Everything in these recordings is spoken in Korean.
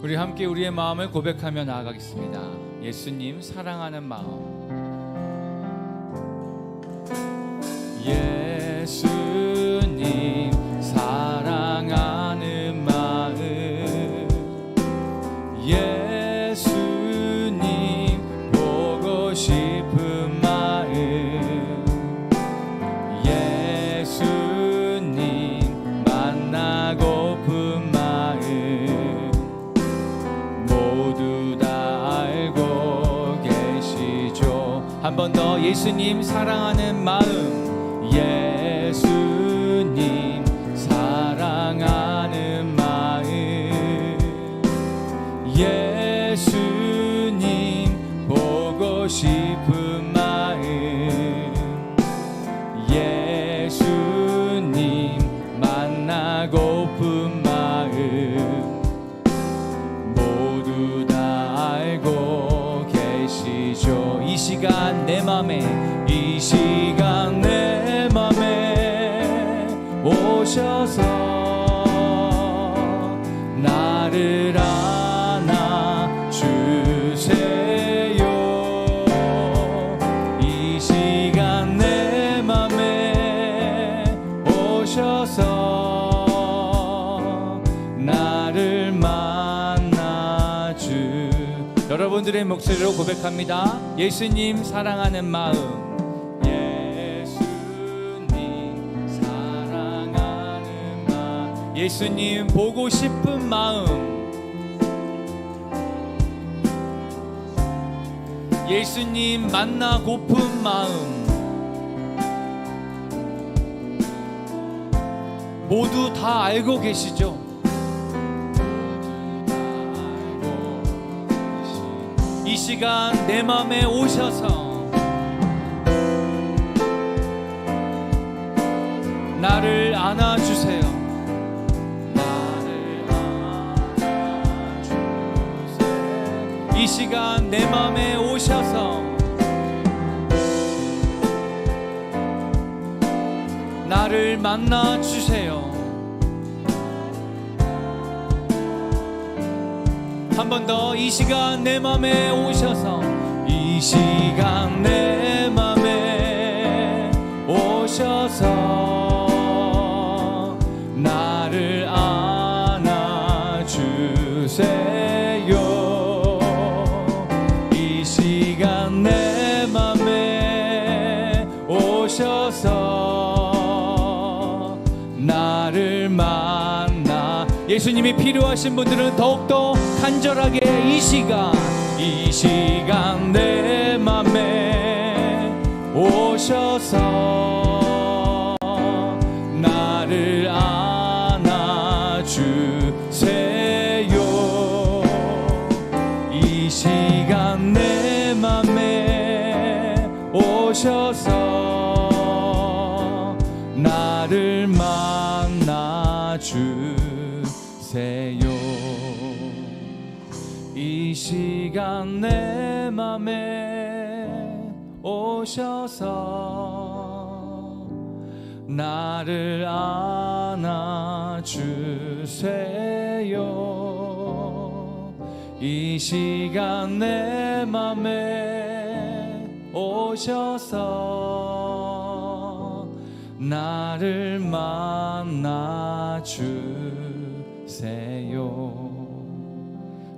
우리 함께 우리의 마음을 고백하며 나아가겠습니다. 예수님 사랑하는 마음. 예수님 사랑하는 마음. 예수님 보고 싶은 마음. 예수님 만나고픈 마음. 모두 다 알고 계시죠. 한 번 더. 예수님 사랑하는 마음. 예수님 사랑하는 마음. 예수님 보고 싶은 마음. 예수님 만나고픈 마음. 모두 다 알고 계시죠. 이 시간 내 맘에, 이 시간 내 맘에 오셔서 나를 안아주세요. 이 시간 내 맘에 오셔서 나를 만나주. 여러분들의 목소리로 고백합니다. 예수님 사랑하는 마음. 예수님 보고 싶은 마음. 예수님 만나고픈 마음. 모두 다 알고 계시죠? 이 시간 내 맘에 오셔서 나를 안아주세요. 이 시간 내 맘에 오셔서 나를 만나주세요. 한 번 더. 이 시간 내 맘에 오셔서, 이 시간 내 맘에 오셔서 나를 안아주세요. 내 맘에 오셔서 나를 만나. 예수님이 필요하신 분들은 더욱더 간절하게 이 시간 내 맘에 오셔서 나를 안아주세요. 이 시간 내 맘에 오셔서 나를 만나주세요. 이 시간 내 맘에 오셔서 나를 안아주세요. 이 시간 내 맘에 오셔서 나를 만나주세요.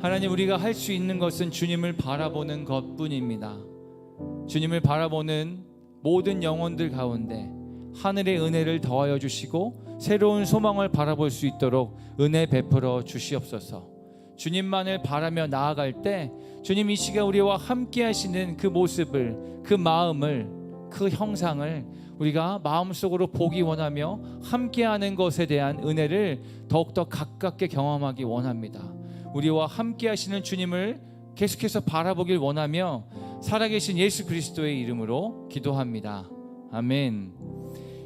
하나님, 우리가 할 수 있는 것은 주님을 바라보는 것뿐입니다. 주님을 바라보는 모든 영혼들 가운데 하늘의 은혜를 더하여 주시고 새로운 소망을 바라볼 수 있도록 은혜 베풀어 주시옵소서. 주님만을 바라며 나아갈 때 주님 이 시간 우리와 함께 하시는 그 모습을, 그 마음을, 그 형상을 우리가 마음속으로 보기 원하며 함께하는 것에 대한 은혜를 더욱더 가깝게 경험하기 원합니다. 우리와 함께 하시는 주님을 계속해서 바라보길 원하며 살아계신 예수 그리스도의 이름으로 기도합니다. 아멘.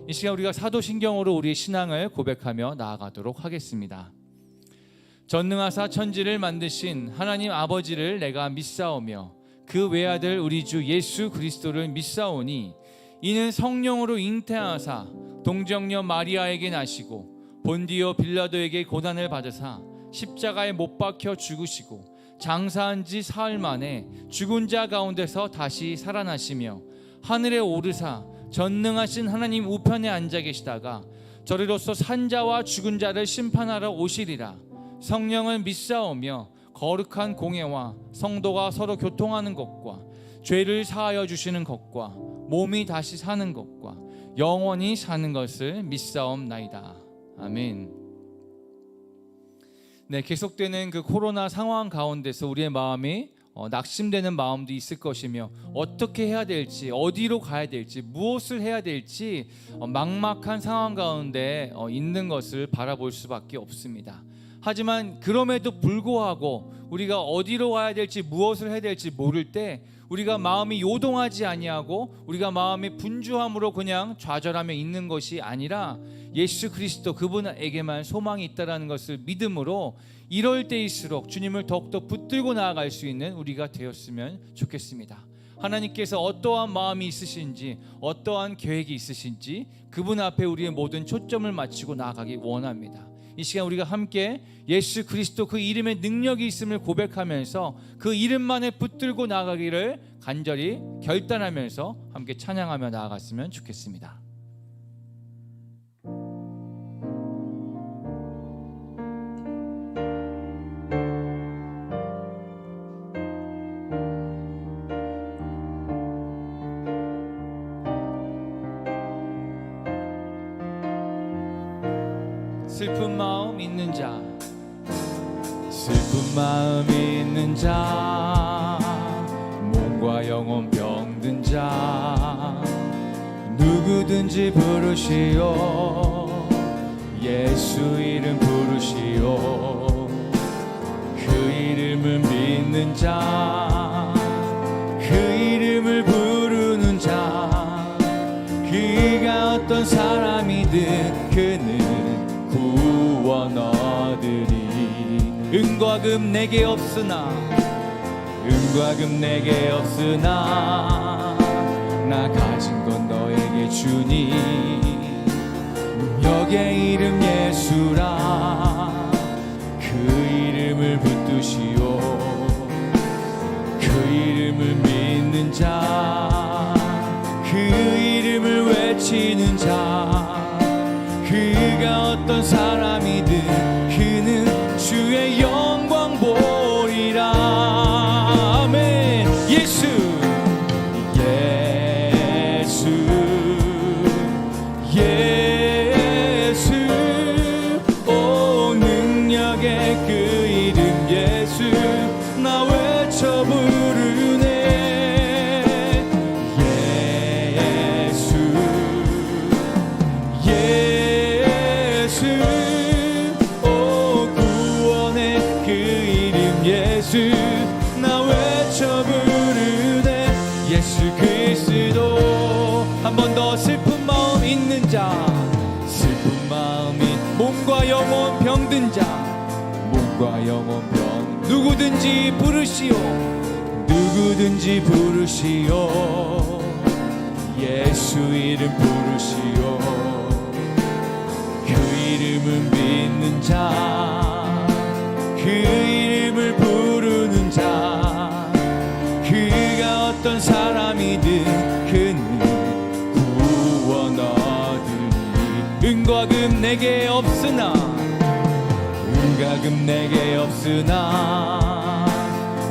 이 시간 우리가 사도신경으로 우리의 신앙을 고백하며 나아가도록 하겠습니다. 전능하사 천지를 만드신 하나님 아버지를 내가 믿사오며 그 외아들 우리 주 예수 그리스도를 믿사오니 이는 성령으로 잉태하사 동정녀 마리아에게 나시고 본디오 빌라도에게 고난을 받으사 십자가에 못 박혀 죽으시고 장사한 지 사흘 만에 죽은 자 가운데서 다시 살아나시며 하늘에 오르사 전능하신 하나님 우편에 앉아 계시다가 저리로서 산자와 죽은 자를 심판하러 오시리라. 성령을 믿사오며 거룩한 공예와 성도가 서로 교통하는 것과 죄를 사하여 주시는 것과 몸이 다시 사는 것과 영원히 사는 것을 믿사옵나이다. 아멘. 네, 계속되는 그 코로나 상황 가운데서 우리의 마음이 낙심되는 마음도 있을 것이며 어떻게 해야 될지, 어디로 가야 될지, 무엇을 해야 될지 막막한 상황 가운데 있는 것을 바라볼 수밖에 없습니다. 하지만 그럼에도 불구하고 우리가 어디로 가야 될지, 무엇을 해야 될지 모를 때 우리가 마음이 요동하지 아니하고 우리가 마음이 분주함으로 그냥 좌절하며 있는 것이 아니라 예수 그리스도 그분에게만 소망이 있다는 것을 믿음으로 이럴 때일수록 주님을 더욱더 붙들고 나아갈 수 있는 우리가 되었으면 좋겠습니다. 하나님께서 어떠한 마음이 있으신지, 어떠한 계획이 있으신지 그분 앞에 우리의 모든 초점을 맞추고 나아가기 원합니다. 이 시간 우리가 함께 예수 그리스도 그 이름의 능력이 있음을 고백하면서 그 이름만에 붙들고 나아가기를 간절히 결단하면서 함께 찬양하며 나아갔으면 좋겠습니다. 슬픈 마음 있는 자, 슬픈 마음 있는 자, 몸과 영혼 병든 자, 누구든지 부르시오. 예수 이름 부르시오. 그 이름을 믿는 자, 그 이름을 부르는 자, 그가 어떤 사람이든 그는 구원 얻으리. 은과 금 내게 없으나, 은과 금 내게 없으나 나 가진 건 너에게 주니. 능력의 이름 예수라. 그 이름을 붙드시오. 그 이름을 믿는 자, 그 이름을 외치는 자, 그가 어떤 사람이든 그는 주의 영광 보리라. 아멘. 예수, 예수, 예수. 오 능력의 그 이름 예수 나 외쳐 부르네. 예수, 예수. 오 구원의 그 이름 예수 나 외쳐 부르네. 예수 그리스도. 한 번 더. 슬픈 마음 있는 자, 슬픈 마음이 몸과 영혼 병든 자, 몸과 영혼 병 누구든지 부르시오. 누구든지 부르시오. 예수 이름 부르시오. 그 이름을 믿는 자, 그 이름을 부르는 자, 그가 어떤 사람이든 그는 구원 얻으리. 은과 금 내게 없으나, 은과 금 내게 없으나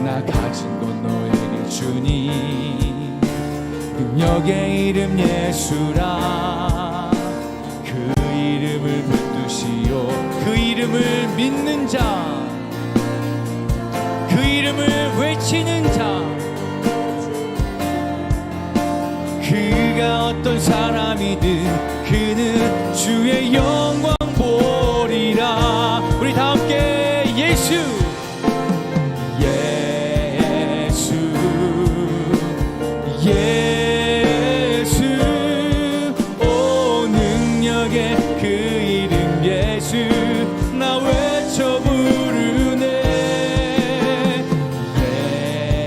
나 가진 건 너에게 주니. 능력의 이름 예수라. 그 이름을 붙드시오. 그 이름을 믿는 자, 그 이름을 외치는 자, 그가 어떤 사람이든 그는 주의 영광 보리라. 우리 다 함께 예수, 예수, 예수. 오 능력의 그 이름 예수 나 외쳐 부르네.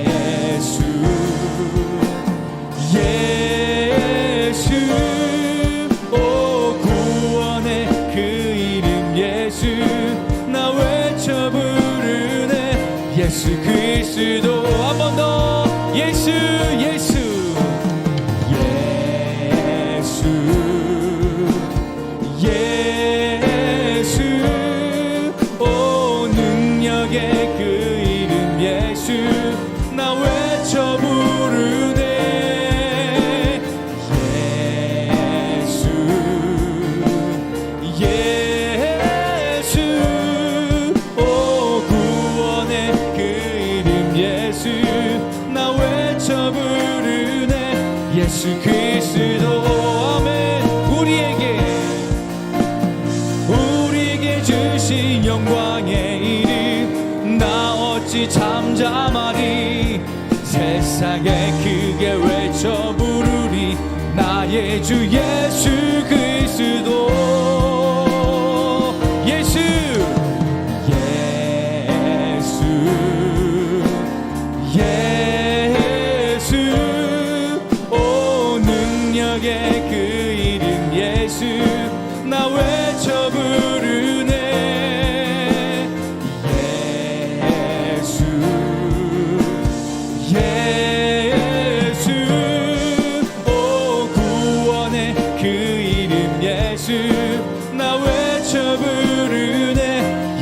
예수, 예수. 오 구원의 그 예수 그리스도. 한 번 더 예수 예수 예수 예수 오 능력의 그 이름 예수 나 외쳐 부르네. 예수 예수 오 구원의 그 이름 예수 나 외쳐 부르네. 예수 그리스도. 아멘. 우리에게 주신 영광의 이름 나 어찌 잠잠하리. 세상에 크게 외쳐 부르리. 나의 주 예수 그리스도. 예수 예수 예수 오 능력의 그 이름 예수 나 외쳐 부르네. 예수 예수 오 구원의 그 이름 예수 나 외쳐 부르네.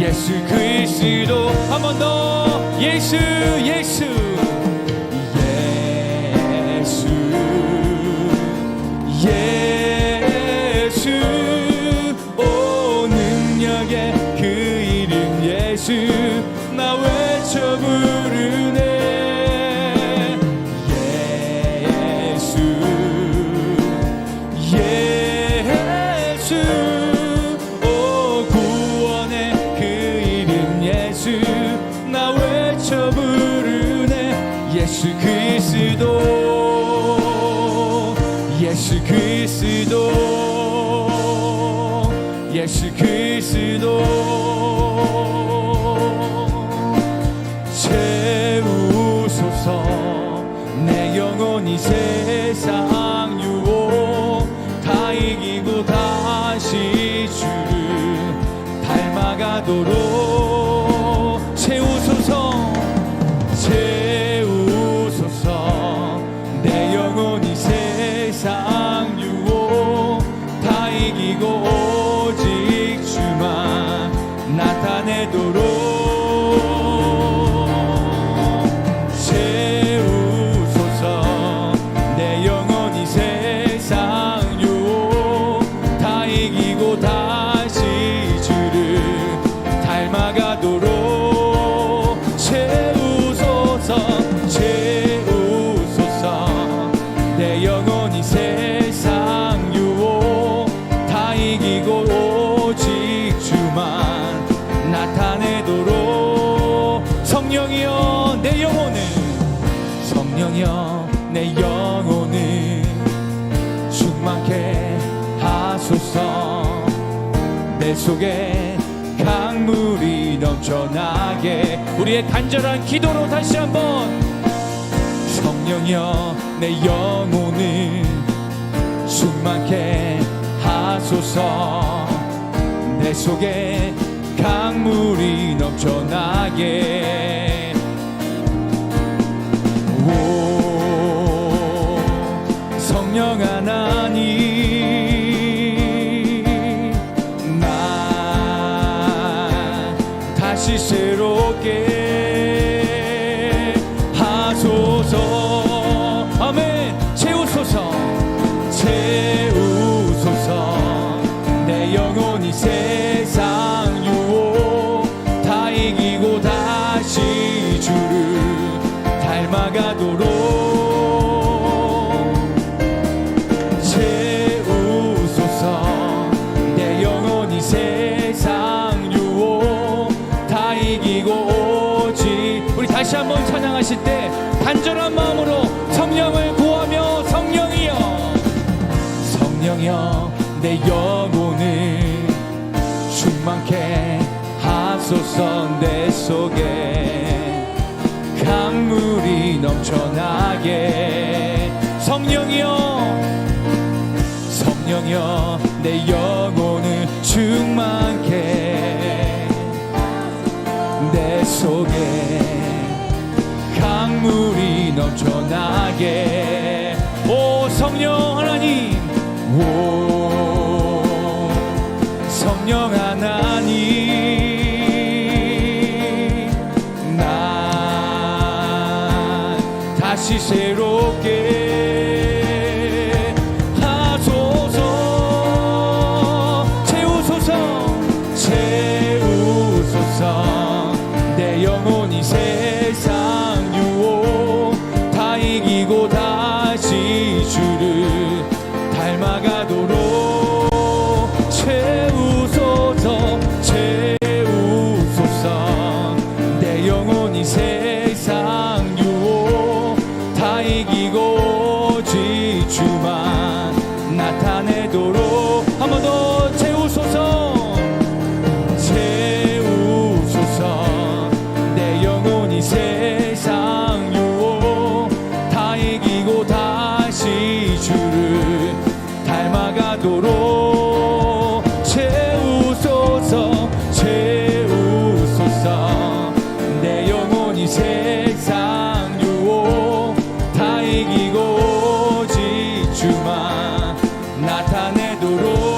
예수 그리스도. 한 번 더 예수 예수 예수 예수 오 능력의 그 이름 예수 나 외쳐 부르네. 예수 예수 오 구원의 그 이름 예수 나 외쳐 부르네. 예수 그리스도. 예수 그리스도. 예수 그리스도. 채우소서 내 영혼이 세상 유혹 다 이기고 다시 주를 닮아가도록 채우소서. 채우소서 내 영혼이 세상 유혹 다 이기고 오직 주만 나타내도록. 채우소서 내 영혼이 세상 유혹 다 이기고 다시 주를 닮아가도록. 채우소서 채우소서 내 영혼이 세상 유혹 다 이기고 오직 주만 나타내도록. 성령이여 내 영혼을 성령이여 내 영혼을 충만케 하소서. 내 속에 강물이 넘쳐나게. 우리의 간절한 기도로 다시 한번. 성령이여 내 영혼을 충만케 하소서. 내 속에 강물이 넘쳐나게. 오 성령 하나님 나 다시 새롭게 하소서. 아멘. 채우소서 채우소서 내 영혼이 세상 유혹 다 이기고 다시 주를 닮아가도록. 채우소서 내 영혼이 세상 유혹 다 이기고 오직. 우리 다시 한번 찬양하실 때 간절한 마음으로 성령을 구하며 성령이여 성령이여 내 영혼을 충만케 하소서. 내 속에 강물이 넘쳐나게. 성령이여 성령이여 내 영혼을 충만케 내 속에 전하게. 오 성령 하나님, 오 성령 하나님, 나 다시 새롭게 하소서. 채우소서, 채우소서. 내 영혼이 세상 유혹 다 이기고 다시 주를 닮아가도록 채우소서, 채우소서. 내 영혼이 세상 유혹 다 이기고 오직 주만 나타내도록. 한 번 더 채우소서, 채우소서. 내 영혼이 세상 유혹 다 이기고 다시 주를 닮아가도록 채우소서, 채우소서. 내 영혼이 세상 유혹 다 이기고 오직 주만 나타내도록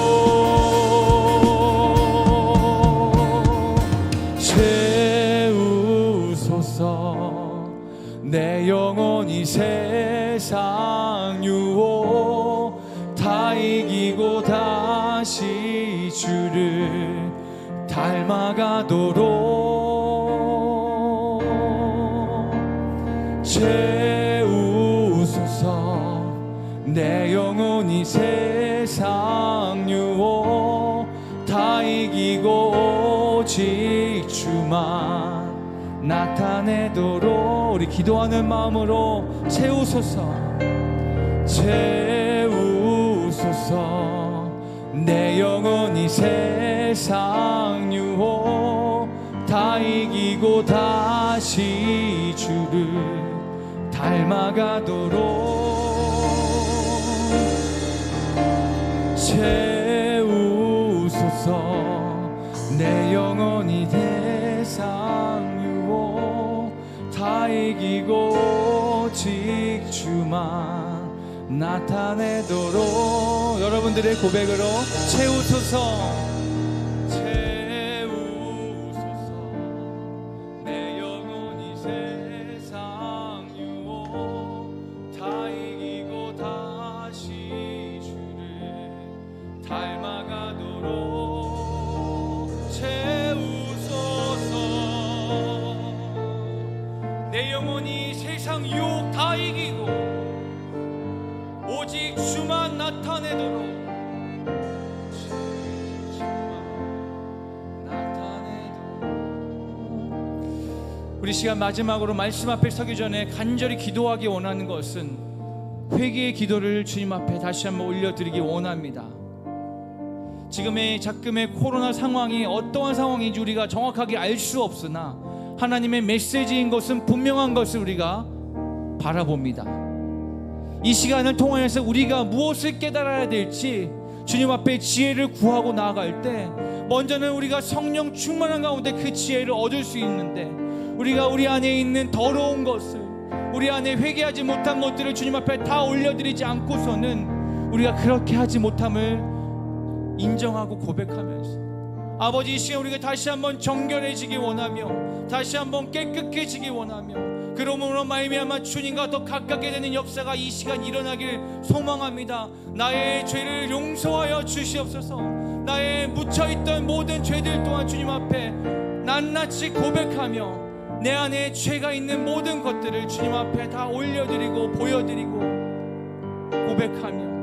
채우소서. 내 영혼이 세상 유혹 다 이기고 다시 주를 닮아가도록 채우소서. 내 영혼이 세상 유혹 다 이기고 오직 주만 나타내도록. 우리 기도하는 마음으로 채우소서, 채우소서. 내 영혼이 세상 유혹 다 이기고 다시 주를 닮아가도록 채우소서. 내 영혼이 세상 유혹 다 이기고 오직 주만 나타내도록. 여러분들의 고백으로 채우소서, 채우소서. 내 영혼이 세상 유혹 다 이기고 다시 주를 닮아가도록 채우소서. 내 영혼이 세상 유혹 다 이기고 오직 주만 나타내도록. 우리 시간 마지막으로 말씀 앞에 서기 전에 간절히 기도하기 원하는 것은 회개의 기도를 주님 앞에 다시 한번 올려드리기 원합니다. 지금의 작금의 코로나 상황이 어떠한 상황인지 우리가 정확하게 알 수 없으나 하나님의 메시지인 것은 분명한 것을 우리가 바라봅니다. 이 시간을 통해서 우리가 무엇을 깨달아야 될지 주님 앞에 지혜를 구하고 나아갈 때 먼저는 우리가 성령 충만한 가운데 그 지혜를 얻을 수 있는데, 우리가 우리 안에 있는 더러운 것을, 우리 안에 회개하지 못한 것들을 주님 앞에 다 올려드리지 않고서는 우리가 그렇게 하지 못함을 인정하고 고백하면서, 아버지 이 시간 우리가 다시 한번 정결해지기 원하며 다시 한번 깨끗해지기 원하며 그러므로 말미암아 주님과 더 가깝게 되는 역사가 이 시간 일어나길 소망합니다. 나의 죄를 용서하여 주시옵소서. 나의 묻혀있던 모든 죄들 또한 주님 앞에 낱낱이 고백하며 내 안에 죄가 있는 모든 것들을 주님 앞에 다 올려드리고 보여드리고 고백하며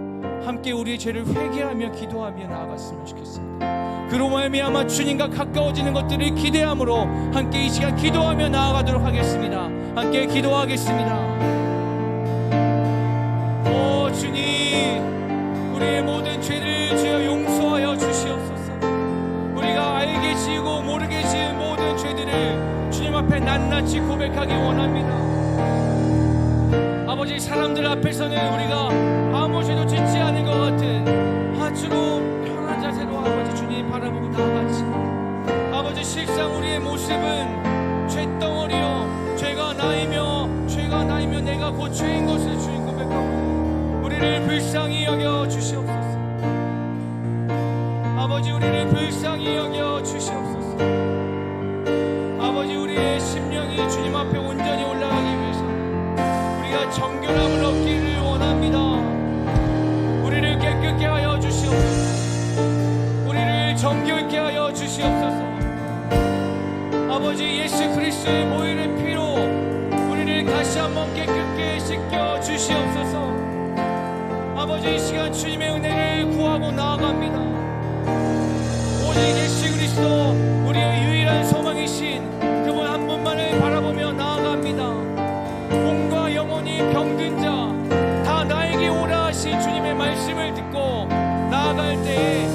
함께 우리의 죄를 회개하며 기도하며 나아갔으면 좋겠습니다. 그로 말미암아 주님과 가까워지는 것들을 기대함으로 함께 이 시간 기도하며 나아가도록 하겠습니다. 함께 기도하겠습니다. 오 주님, 우리의 모든 죄를 주여 용서하여 주시옵소서. 우리가 알게 지고 모르게 지은 모든 죄들을 주님 앞에 낱낱이 고백하기 원합니다. 아버지, 사람들 앞에서는 우리가 아무 죄도 짓지 않은 것 같은 아주로 편한 자세로 아버지 주님 바라보고 나아가지. 아버지, 실상 우리의 모습은 죄덩어리요 죄가 나이며 바라보며 내가 곧 죄인 것을 주님 고백하고 우리를 불쌍히 여겨 주시옵소서. 아버지, 우리를 불쌍히 여겨 주시옵소서. 아버지, 우리의 심령이 주님 앞에 온전히 올라가기 위해서 우리가 정결함을 얻기를 원합니다. 우리를 깨끗게 하여 주시옵소서. 우리를 정결케 하여 주시옵소서. 아버지, 예수 그리스도의 보혈의 피로 우리를 다시 한번 깨끗게 씻겨 주시옵소서. 아버지, 이 시간 주님의 은혜를 구하고 나아갑니다. 오직 예수 그리스도 우리의 유일한 소망이신 그분 한 분만을 바라보며 나아갑니다. 몸과 영혼이 병든 자 다 나에게 오라 하신 주님의 말씀을 듣고 나아갈 때에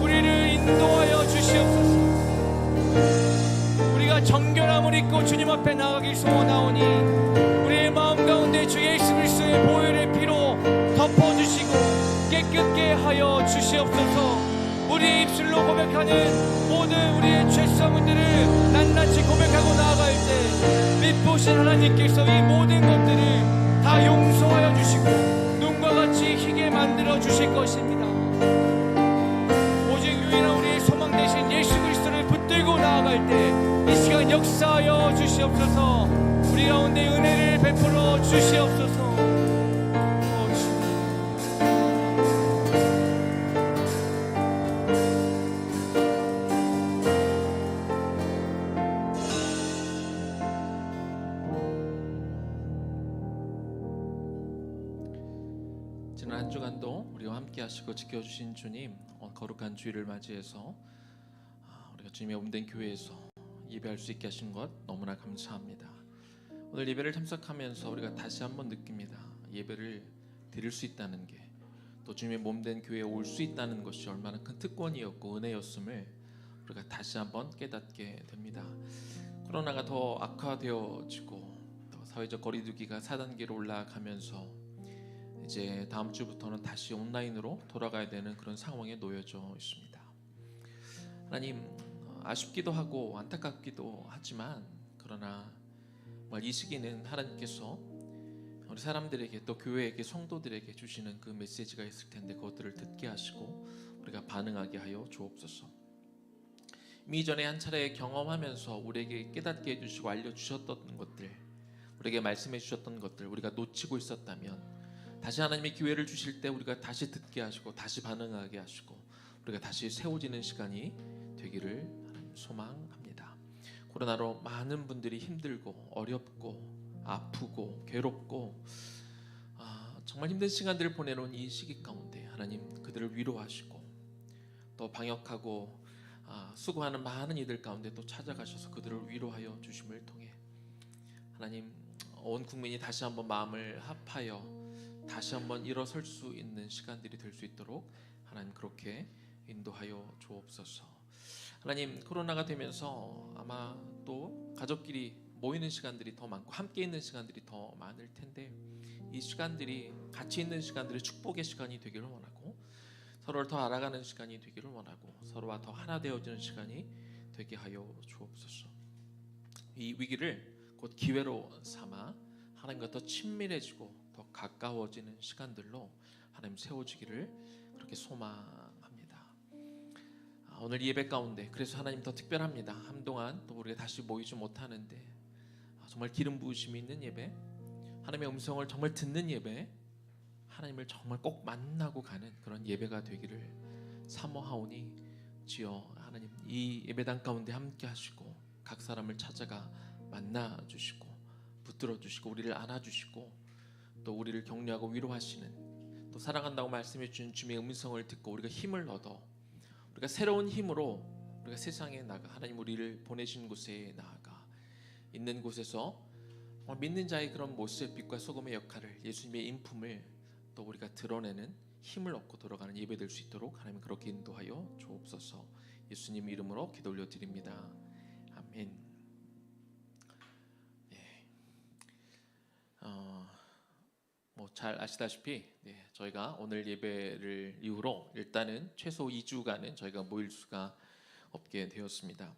우리를 인도하여 주시옵소서. 우리가 정결함을 입고 주님 앞에 나아가길 소원하오니 우리의 마음 가운데 주 예수 그리스도의 보혈의 피로 덮어주시고 깨끗게 하여 주시옵소서. 우리의 입술로 고백하는 모든 우리의 죄성들을 낱낱이 고백하고 나아갈 때 빛보신 하나님께서 이 모든 것들을 다 용서하여 주시고 눈과 같이 희게 만들어 주실 것입니다. 오직 유일한 우리의 소망 되신 예수 그리스도를 붙들고 나아갈 때 이 시간 역사하여 주시옵소서. 우리 가운데 은혜를 베풀어 주시옵소서. 지난 한 주간도 우리와 함께 하시고 지켜주신 주님, 거룩한 주일을 맞이해서 우리가 주님의 몸된 교회에서 예배할 수 있게 하신 것 너무나 감사합니다. 오늘 예배를 참석하면서 우리가 다시 한번 느낍니다. 예배를 드릴 수 있다는 게, 또 주님의 몸된 교회에 올 수 있다는 것이 얼마나 큰 특권이었고 은혜였음을 우리가 다시 한번 깨닫게 됩니다. 코로나가 더 악화되어지고 또 사회적 거리두기가 4단계로 올라가면서 이제 다음 주부터는 다시 온라인으로 돌아가야 되는 그런 상황에 놓여져 있습니다. 하나님, 아쉽기도 하고 안타깝기도 하지만 그러나 이 시기는 하나님께서 우리 사람들에게 또 교회에게 성도들에게 주시는 그 메시지가 있을 텐데 그것들을 듣게 하시고 우리가 반응하게 하여 주옵소서. 이미 전에 한 차례 경험하면서 우리에게 깨닫게 해주시고 알려주셨던 것들, 우리에게 말씀해 주셨던 것들 우리가 놓치고 있었다면 다시 하나님의 기회를 주실 때 우리가 다시 듣게 하시고 다시 반응하게 하시고 우리가 다시 세워지는 시간이 되기를 소망합니다. 코로나로 많은 분들이 힘들고 어렵고 아프고 괴롭고 정말 힘든 시간들을 보내놓은 이 시기 가운데 하나님 그들을 위로하시고 또 방역하고 수고하는 많은 이들 가운데 또 찾아가셔서 그들을 위로하여 주심을 통해 하나님 온 국민이 다시 한번 마음을 합하여 다시 한번 일어설 수 있는 시간들이 될 수 있도록 하나님 그렇게 인도하여 주옵소서. 하나님, 코로나가 되면서 아마 또 가족끼리 모이는 시간들이 더 많고 함께 있는 시간들이 더 많을 텐데 이 시간들이 같이 있는 시간들이 축복의 시간이 되기를 원하고 서로를 더 알아가는 시간이 되기를 원하고 서로와 더 하나 되어지는 시간이 되게 하여 주옵소서. 이 위기를 곧 기회로 삼아 하나님과 더 친밀해지고 더 가까워지는 시간들로 하나님 세워지기를 그렇게 소망합니다. 오늘 예배 가운데 그래서 하나님 더 특별합니다. 한동안 또 우리가 다시 모이지 못하는데 정말 기름 부으심이 있는 예배, 하나님의 음성을 정말 듣는 예배, 하나님을 정말 꼭 만나고 가는 그런 예배가 되기를 사모하오니 주여 하나님 이 예배당 가운데 함께 하시고 각 사람을 찾아가 만나 주시고 붙들어 주시고 우리를 안아 주시고 또 우리를 격려하고 위로하시는 또 사랑한다고 말씀해 주신 주님의 음성을 듣고 우리가 힘을 얻어 우리가 새로운 힘으로 우리가 세상에 나가 하나님 우리를 보내신 곳에 나아가 있는 곳에서 믿는 자의 그런 모습, 빛과 소금의 역할을 예수님의 인품을 또 우리가 드러내는 힘을 얻고 돌아가는 예배 될 수 있도록 하나님 그렇게 인도하여 주옵소서. 예수님 이름으로 기도 올려드립니다. 아멘. 잘 아시다시피 저희가 오늘 예배를 이후로 일단은 최소 2주간은 저희가 모일 수가 없게 되었습니다.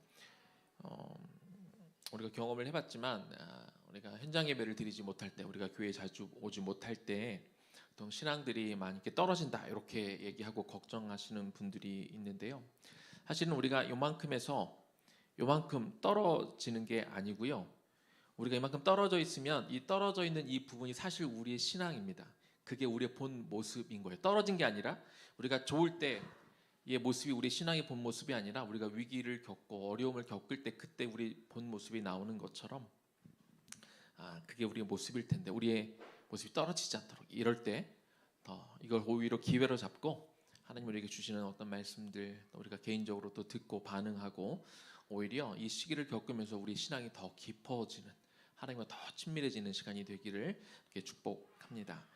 우리가 경험을 해봤지만 우리가 현장 예배를 드리지 못할 때, 우리가 교회에 자주 오지 못할 때 또 신앙들이 많이 이렇게 떨어진다 이렇게 얘기하고 걱정하시는 분들이 있는데요. 사실은 우리가 요만큼에서 요만큼 떨어지는 게 아니고요. 우리가 이만큼 떨어져 있으면 이 떨어져 있는 이 부분이 사실 우리의 신앙입니다. 그게 우리의 본 모습인 거예요. 떨어진 게 아니라 우리가 좋을 때의 모습이 우리의 신앙의 본 모습이 아니라 우리가 위기를 겪고 어려움을 겪을 때 그때 우리 본 모습이 나오는 것처럼 그게 우리의 모습일 텐데 우리의 모습이 떨어지지 않도록 이럴 때 더 이걸 오히려 기회로 잡고 하나님 우리에게 주시는 어떤 말씀들 우리가 개인적으로 또 듣고 반응하고 오히려 이 시기를 겪으면서 우리 신앙이 더 깊어지는 하나님과 더 친밀해지는 시간이 되기를 이렇게 축복합니다.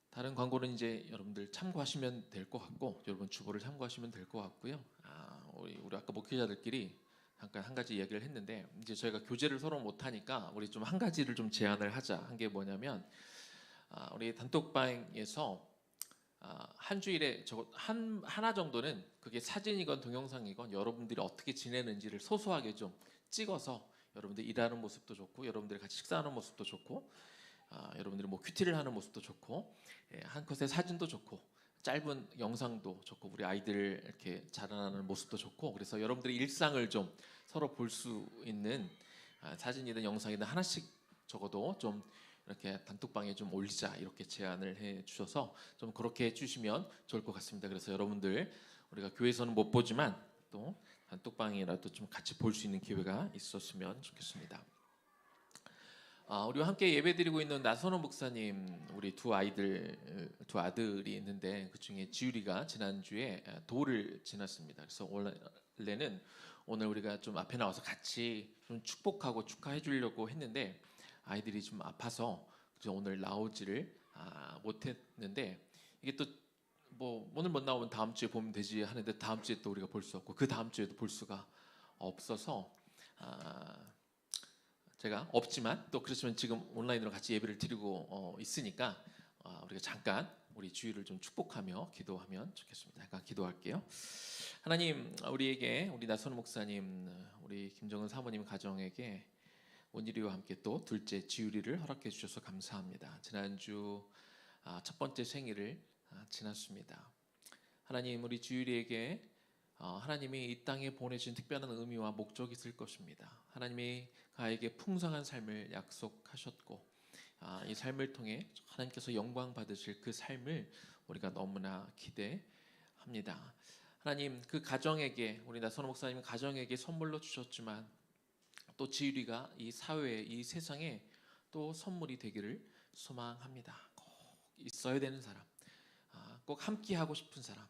다른 광고는 이제 여러분들 참고하시면 될 것 같고 여러분 주보를 참고하시면 될 것 같고요. 우리 아까 목회자들끼리 잠깐 한 가지 얘기를 했는데 이제 저희가 교제를 서로 못 하니까 우리 좀 한 가지를 좀 제안을 하자 한 게 뭐냐면 우리 단톡방에서 한 주일에 하나 정도는 그게 사진이건 동영상이건 여러분들이 어떻게 지내는지를 소소하게 좀 찍어서 여러분들 일하는 모습도 좋고 여러분들이 같이 식사하는 모습도 좋고 여러분들이 뭐 큐티를 하는 모습도 좋고 한 컷의 사진도 좋고 짧은 영상도 좋고 우리 아이들 이렇게 자라나는 모습도 좋고 그래서 여러분들의 일상을 좀 서로 볼 수 있는 사진이든 영상이든 하나씩 적어도 좀 이렇게 단톡방에 좀 올리자 이렇게 제안을 해 주셔서 좀 그렇게 해주시면 좋을 것 같습니다. 그래서 여러분들 우리가 교회에서는 못 보지만 또 단톡방이라도 좀 같이 볼 수 있는 기회가 있었으면 좋겠습니다. 우리와 함께 예배드리고 있는 나선호 목사님 우리 두 아들이 있는데 그 중에 지율이가 지난주에 돌을 지났습니다. 그래서 원래는 오늘 우리가 좀 앞에 나와서 같이 좀 축복하고 축하해 주려고 했는데 아이들이 좀 아파서 오늘 나오지를 못했는데 이게 또 뭐 오늘 못 나오면 다음 주에 보면 되지 하는데 다음 주에 또 우리가 볼 수 없고 그 다음 주에도 볼 수가 없어서 제가 없지만 또 그렇지만 지금 온라인으로 같이 예배를 드리고 있으니까 우리가 잠깐 우리 주일을 좀 축복하며 기도하면 좋겠습니다. 잠깐 기도할게요. 하나님 우리에게 우리 나선 목사님 우리 김정은 사모님 가정에게 온유리와 함께 또 둘째 지율이를 허락해 주셔서 감사합니다. 지난주 첫 번째 생일을 지났습니다. 하나님 우리 지율이에게 하나님이 이 땅에 보내신 특별한 의미와 목적이 있을 것입니다. 하나님이 그에게 풍성한 삶을 약속하셨고 이 삶을 통해 하나님께서 영광 받으실 그 삶을 우리가 너무나 기대합니다. 하나님 그 가정에게 우리 나선호 목사님 가정에게 선물로 주셨지만 또 지율이가 이 사회에 이 세상에 또 선물이 되기를 소망합니다. 꼭 있어야 되는 사람, 꼭 함께하고 싶은 사람,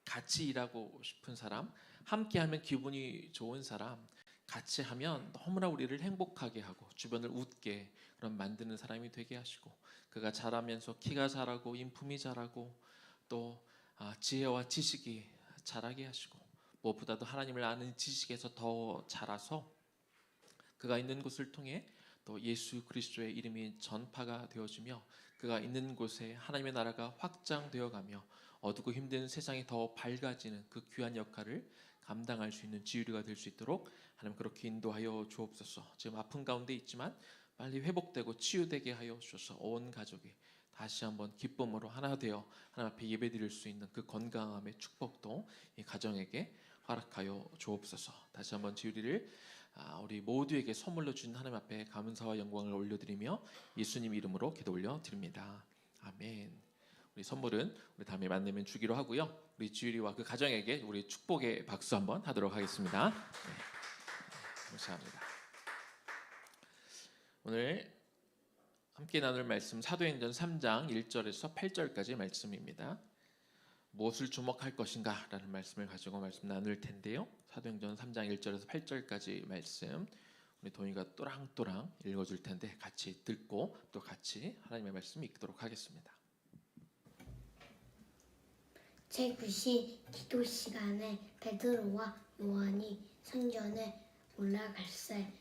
같이 일하고 싶은 사람, 함께하면 기분이 좋은 사람, 같이 하면 너무나 우리를 행복하게 하고 주변을 웃게 그런 만드는 사람이 되게 하시고 그가 자라면서 키가 자라고 인품이 자라고 또 지혜와 지식이 자라게 하시고 무엇보다도 하나님을 아는 지식에서 더 자라서 그가 있는 곳을 통해 또 예수 그리스도의 이름이 전파가 되어지며 그가 있는 곳에 하나님의 나라가 확장되어가며 어둡고 힘든 세상이 더 밝아지는 그 귀한 역할을 감당할 수 있는 지유리가 될 수 있도록 하나님 그렇게 인도하여 주옵소서. 지금 아픈 가운데 있지만 빨리 회복되고 치유되게 하여 주셔서 온 가족이 다시 한번 기쁨으로 하나 되어 하나님 앞에 예배드릴 수 있는 그 건강함의 축복도 이 가정에게 허락하여 주옵소서. 다시 한번 지유리를 우리 모두에게 선물로 준 하나님 앞에 감사와 영광을 올려드리며 예수님 이름으로 기도 올려드립니다. 아멘. 우리 선물은 우리 다음에 만나면 주기로 하고요. 우리 지율이와 그 가정에게 우리 축복의 박수 한번 하도록 하겠습니다. 네. 감사합니다. 오늘 함께 나눌 말씀 사도행전 3장 1절에서 8절까지 말씀입니다. 무엇을 주목할 것인가 라는 말씀을 가지고 말씀 나눌 텐데요. 사도행전 3장 1절에서 8절까지 말씀 우리 도희가 또랑또랑 읽어줄 텐데 같이 듣고 또 같이 하나님의 말씀 읽도록 하겠습니다. 제9시 기도 시간에 베드로와 요한이 성전에 올라갈새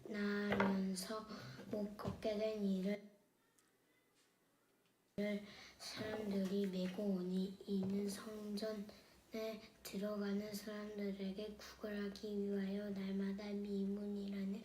나면서 못 걷게 된 이를 사람들이 메고 오니 이는 성전에 들어가는 사람들에게 구걸하기 위하여 날마다 미문이라는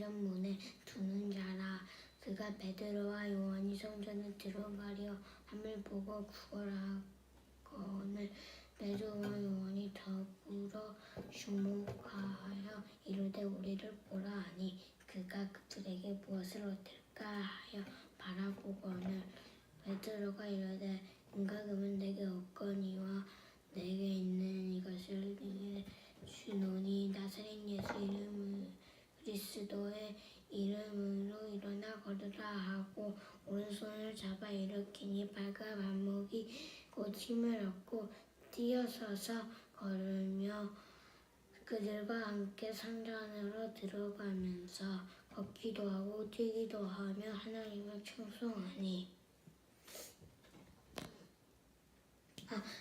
성전문에 두는 자라. 그가 베드로와 요한이 성전에 들어가려 함을 보고 구걸하거늘 베드로와 요한이 더불어 주목하여 이르되 우리를 보라 하니 그가 그들에게 무엇을 얻을까 하여 바라보거늘 베드로가 이르되 은과 금은 내게 없거니와 내게 있는 이것을 네게 주노니 나사렛 예수 이름을 그리스도의 이름으로 일어나 걸으라 하고 오른손을 잡아 일으키니 발과 발목이 곧 힘을 얻고 뛰어서서 걸으며 그들과 함께 성전으로 들어가면서 걷기도 하고 뛰기도 하며 하나님을 찬송하니.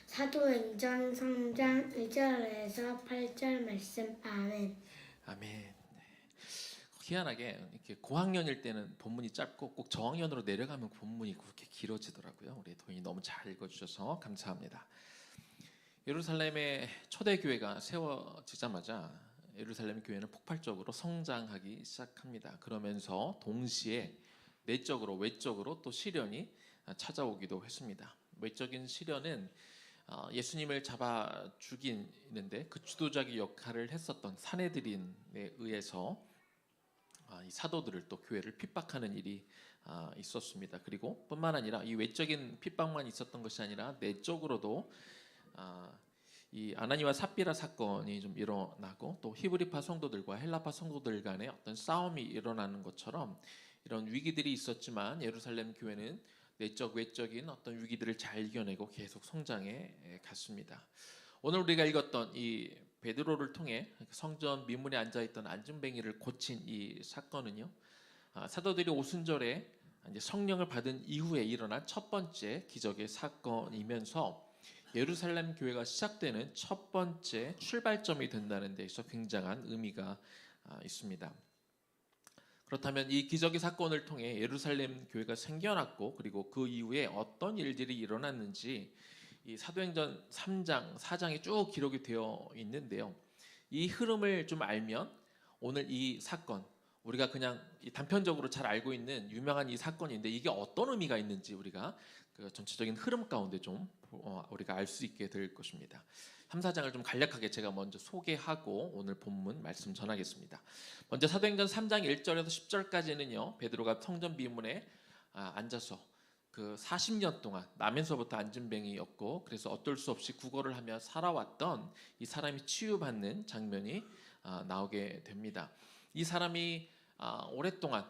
사도행전 3장 1절에서 8절 말씀. 아멘. 아멘. 희한하게 이렇게 고학년일 때는 본문이 짧고 꼭 저학년으로 내려가면 본문이 그렇게 길어지더라고요. 우리 도인이 너무 잘 읽어주셔서 감사합니다. 예루살렘의 초대 교회가 세워지자마자 예루살렘 교회는 폭발적으로 성장하기 시작합니다. 그러면서 동시에 내적으로 외적으로 또 시련이 찾아오기도 했습니다. 외적인 시련은 예수님을 잡아 죽이는데 그 주도자의 역할을 했었던 사내들인에 의해서 이 사도들을 또 교회를 핍박하는 일이 있었습니다. 그리고 뿐만 아니라 이 외적인 핍박만 있었던 것이 아니라 내적으로도 이 아나니와 삽비라 사건이 좀 일어나고 또 히브리파 성도들과 헬라파 성도들 간의 어떤 싸움이 일어나는 것처럼 이런 위기들이 있었지만 예루살렘 교회는 내적 외적인 어떤 위기들을 잘 이겨내고 계속 성장해 갔습니다. 오늘 우리가 읽었던 이 베드로를 통해 성전 미문에 앉아있던 안진뱅이를 고친 이 사건은요, 사도들이 오순절에 이제 성령을 받은 이후에 일어난 첫 번째 기적의 사건이면서 예루살렘 교회가 시작되는 첫 번째 출발점이 된다는 데 있어 굉장한 의미가 있습니다. 그렇다면 이 기적의 사건을 통해 예루살렘 교회가 생겨났고 그리고 그 이후에 어떤 일들이 일어났는지 이 사도행전 3장, 4장이 쭉 기록이 되어 있는데요. 이 흐름을 좀 알면 오늘 이 사건, 우리가 그냥 단편적으로 잘 알고 있는 유명한 이 사건인데 이게 어떤 의미가 있는지 우리가 그 전체적인 흐름 가운데 좀 우리가 알 수 있게 될 것입니다. 3, 4장을 좀 간략하게 제가 먼저 소개하고 오늘 본문 말씀 전하겠습니다. 먼저 사도행전 3장 1절에서 10절까지는요. 베드로가 성전 비문에 앉아서 그 40년 동안 나면서부터 안진뱅이였고 그래서 어쩔 수 없이 구걸을 하며 살아왔던 이 사람이 치유받는 장면이 나오게 됩니다. 이 사람이 오랫동안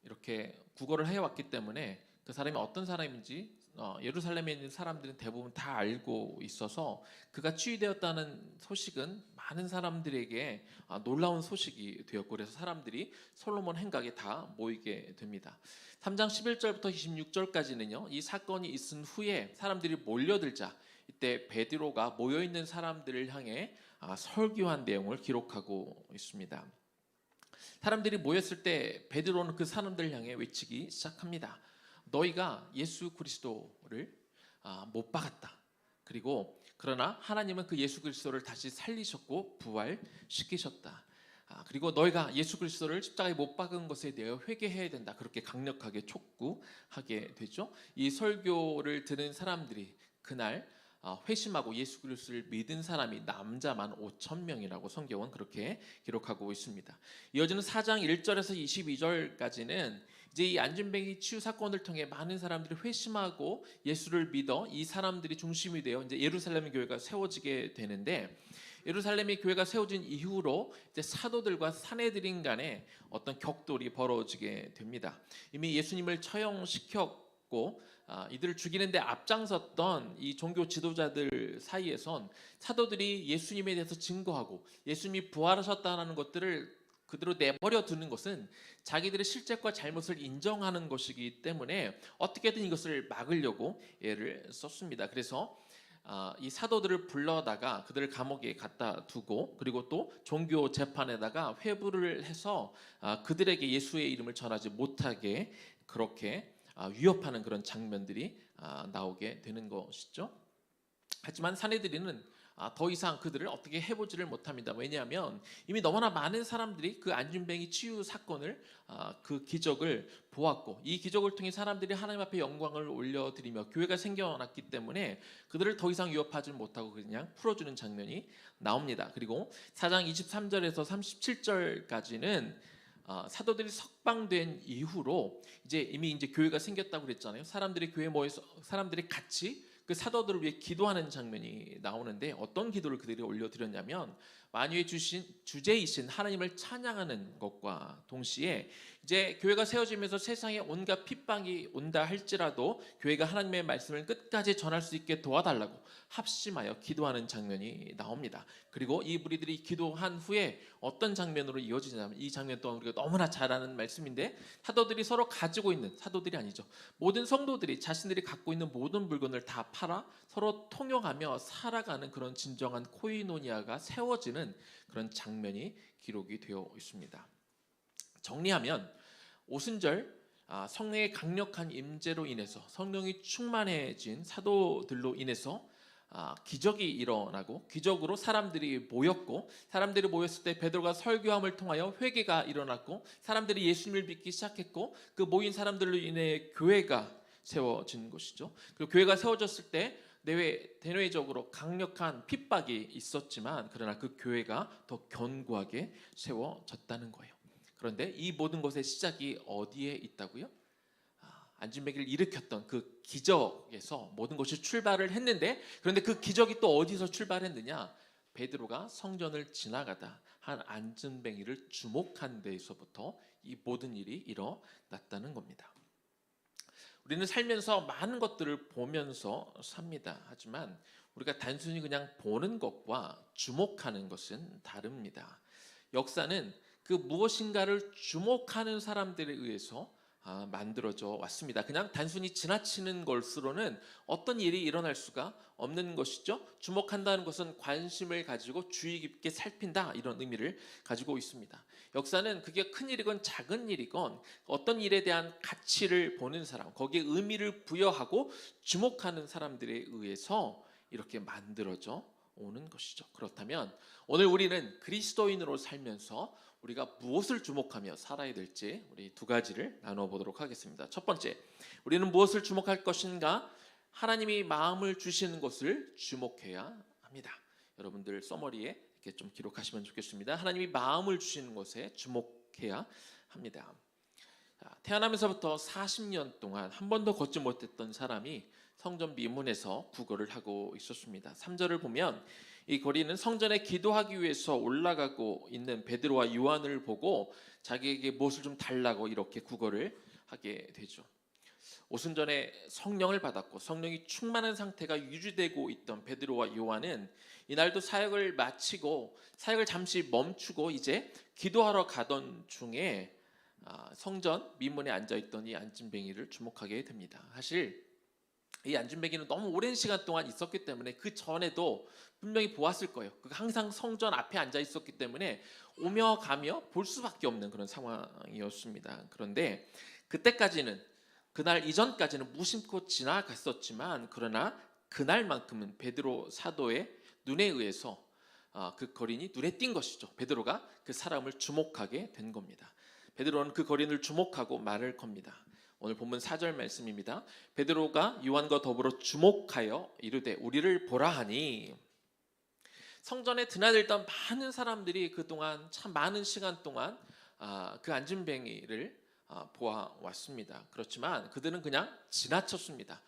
이렇게 구걸을 해왔기 때문에 그 사람이 어떤 사람인지 예루살렘에 있는 사람들은 대부분 다 알고 있어서 그가 치유되었다는 소식은 많은 사람들에게 놀라운 소식이 되었고 그래서 사람들이 솔로몬 행각에 다 모이게 됩니다. 3장 11절부터 26절까지는요. 이 사건이 있은 후에 사람들이 몰려들자 이때 베드로가 모여있는 사람들을 향해 설교한 내용을 기록하고 있습니다. 사람들이 모였을 때 베드로는 그 사람들을 향해 외치기 시작합니다. 너희가 예수 그리스도를 못 박았다. 그리고 그러나 하나님은 그 예수 그리스도를 다시 살리셨고 부활시키셨다. 그리고 너희가 예수 그리스도를 십자가에 못 박은 것에 대하여 회개해야 된다. 그렇게 강력하게 촉구하게 되죠. 이 설교를 들은 사람들이 그날 회심하고 예수 그리스도를 믿은 사람이 남자만 5,000명이라고 성경은 그렇게 기록하고 있습니다. 이어지는 4장 1절에서 22절까지는 이제 이 안진뱅이 치유 사건을 통해 많은 사람들이 회심하고 예수를 믿어 이 사람들이 중심이 되어 이제 예루살렘 교회가 세워지게 되는데 예루살렘의 교회가 세워진 이후로 이제 사도들과 사내들인 간에 어떤 격돌이 벌어지게 됩니다. 이미 예수님을 처형시켰고 이들을 죽이는데 앞장섰던 이 종교 지도자들 사이에선 사도들이 예수님에 대해서 증거하고 예수님이 부활하셨다는 것들을 그대로 내버려 두는 것은 자기들의 실책과 잘못을 인정하는 것이기 때문에 어떻게든 이것을 막으려고 애를 썼습니다. 그래서 이 사도들을 불러다가 그들을 감옥에 갖다 두고 그리고 또 종교 재판에다가 회부를 해서 그들에게 예수의 이름을 전하지 못하게 그렇게 위협하는 그런 장면들이 나오게 되는 것이죠. 하지만 사내들이는 더 이상 그들을 어떻게 해보지를 못합니다. 왜냐하면 이미 너무나 많은 사람들이 그 안진뱅이 치유 사건을 그 기적을 보았고, 이 기적을 통해 사람들이 하나님 앞에 영광을 올려드리며 교회가 생겨났기 때문에 그들을 더 이상 위협하지 못하고 그냥 풀어주는 장면이 나옵니다. 그리고 4장 23절에서 37절까지는 사도들이 석방된 이후로 이미 이제 교회가 생겼다고 그랬잖아요. 사람들이 교회 모여서 사람들이 같이 그 사도들을 위해 기도하는 장면이 나오는데, 어떤 기도를 그들이 올려드렸냐면 만유의 주제이신 하나님을 찬양하는 것과 동시에 이제 교회가 세워지면서 세상에 온갖 핍박이 온다 할지라도 교회가 하나님의 말씀을 끝까지 전할 수 있게 도와달라고 합심하여 기도하는 장면이 나옵니다. 그리고 이 무리들이 기도한 후에 어떤 장면으로 이어지냐면, 이 장면 또한 우리가 너무나 잘 아는 말씀인데, 사도들이 서로 가지고 있는, 사도들이 아니죠, 모든 성도들이 자신들이 갖고 있는 모든 물건을 다 팔아 서로 통용하며 살아가는 그런 진정한 코이노니아가 세워지는 그런 장면이 기록이 되어 있습니다. 정리하면 오순절 성령의 강력한 임재로 인해서, 성령이 충만해진 사도들로 인해서 기적이 일어나고, 기적으로 사람들이 모였고, 사람들이 모였을 때 베드로가 설교함을 통하여 회개가 일어났고, 사람들이 예수님을 믿기 시작했고, 그 모인 사람들로 인해 교회가 세워진 것이죠. 그리고 교회가 세워졌을 때 대내적으로 강력한 핍박이 있었지만, 그러나 그 교회가 더 견고하게 세워졌다는 거예요. 그런데 이 모든 것의 시작이 어디에 있다고요? 안진뱅이를 일으켰던 그 기적에서 모든 것이 출발을 했는데, 그런데 그 기적이 또 어디서 출발했느냐? 베드로가 성전을 지나가다 한 안진뱅이를 주목한 데에서부터 이 모든 일이 일어났다는 겁니다. 우리는 살면서 많은 것들을 보면서 삽니다. 하지만 우리가 단순히 그냥 보는 것과 주목하는 것은 다릅니다. 역사는 그 무엇인가를 주목하는 사람들에 의해서 만들어져 왔습니다. 그냥 단순히 지나치는 것으로는 어떤 일이 일어날 수가 없는 것이죠. 주목한다는 것은 관심을 가지고 주의 깊게 살핀다, 이런 의미를 가지고 있습니다. 역사는 그게 큰 일이건 작은 일이건 어떤 일에 대한 가치를 보는 사람, 거기에 의미를 부여하고 주목하는 사람들에 의해서 이렇게 만들어져 오는 것이죠. 그렇다면 오늘 우리는 그리스도인으로 살면서 우리가 무엇을 주목하며 살아야 될지 우리 두 가지를 나눠보도록 하겠습니다. 첫 번째, 우리는 무엇을 주목할 것인가? 하나님이 마음을 주시는 것을 주목해야 합니다. 여러분들 서머리에 이렇게 좀 기록하시면 좋겠습니다. 하나님이 마음을 주시는 것에 주목해야 합니다. 태어나면서부터 40년 동안 한 번도 걷지 못했던 사람이 성전 미문에서 구걸을 하고 있었습니다. 3절을 보면 이 거리는 성전에 기도하기 위해서 올라가고 있는 베드로와 요한을 보고 자기에게 무엇을 좀 달라고 이렇게 구걸을 하게 되죠. 오순전에 성령을 받았고 성령이 충만한 상태가 유지되고 있던 베드로와 요한은 이날도 사역을 마치고 사역을 잠시 멈추고 이제 기도하러 가던 중에 성전 미문에 앉아있던 이 안진뱅이를 주목하게 됩니다. 사실 이 안진뱅이는 너무 오랜 시간 동안 있었기 때문에 그 전에도 분명히 보았을 거예요. 항상 성전 앞에 앉아 있었기 때문에 오며 가며 볼 수밖에 없는 그런 상황이었습니다. 그런데 그때까지는, 그날 이전까지는 무심코 지나갔었지만, 그러나 그날만큼은 베드로 사도의 눈에 의해서 그 거린이 눈에 띈 것이죠. 베드로가 그 사람을 주목하게 된 겁니다. 베드로는 그 거린을 주목하고 말을 겁니다. 오늘 본문 4절 말씀입니다. 베드로가 요한과 더불어 주목하여 이르되 우리를 보라 하니, 성전에 드나들던 많은 사람들이 그동안 참 많은 시간 동안 그 안진뱅이를 보아왔습니다. 그렇지만 그들은 그냥 지나쳤습니다.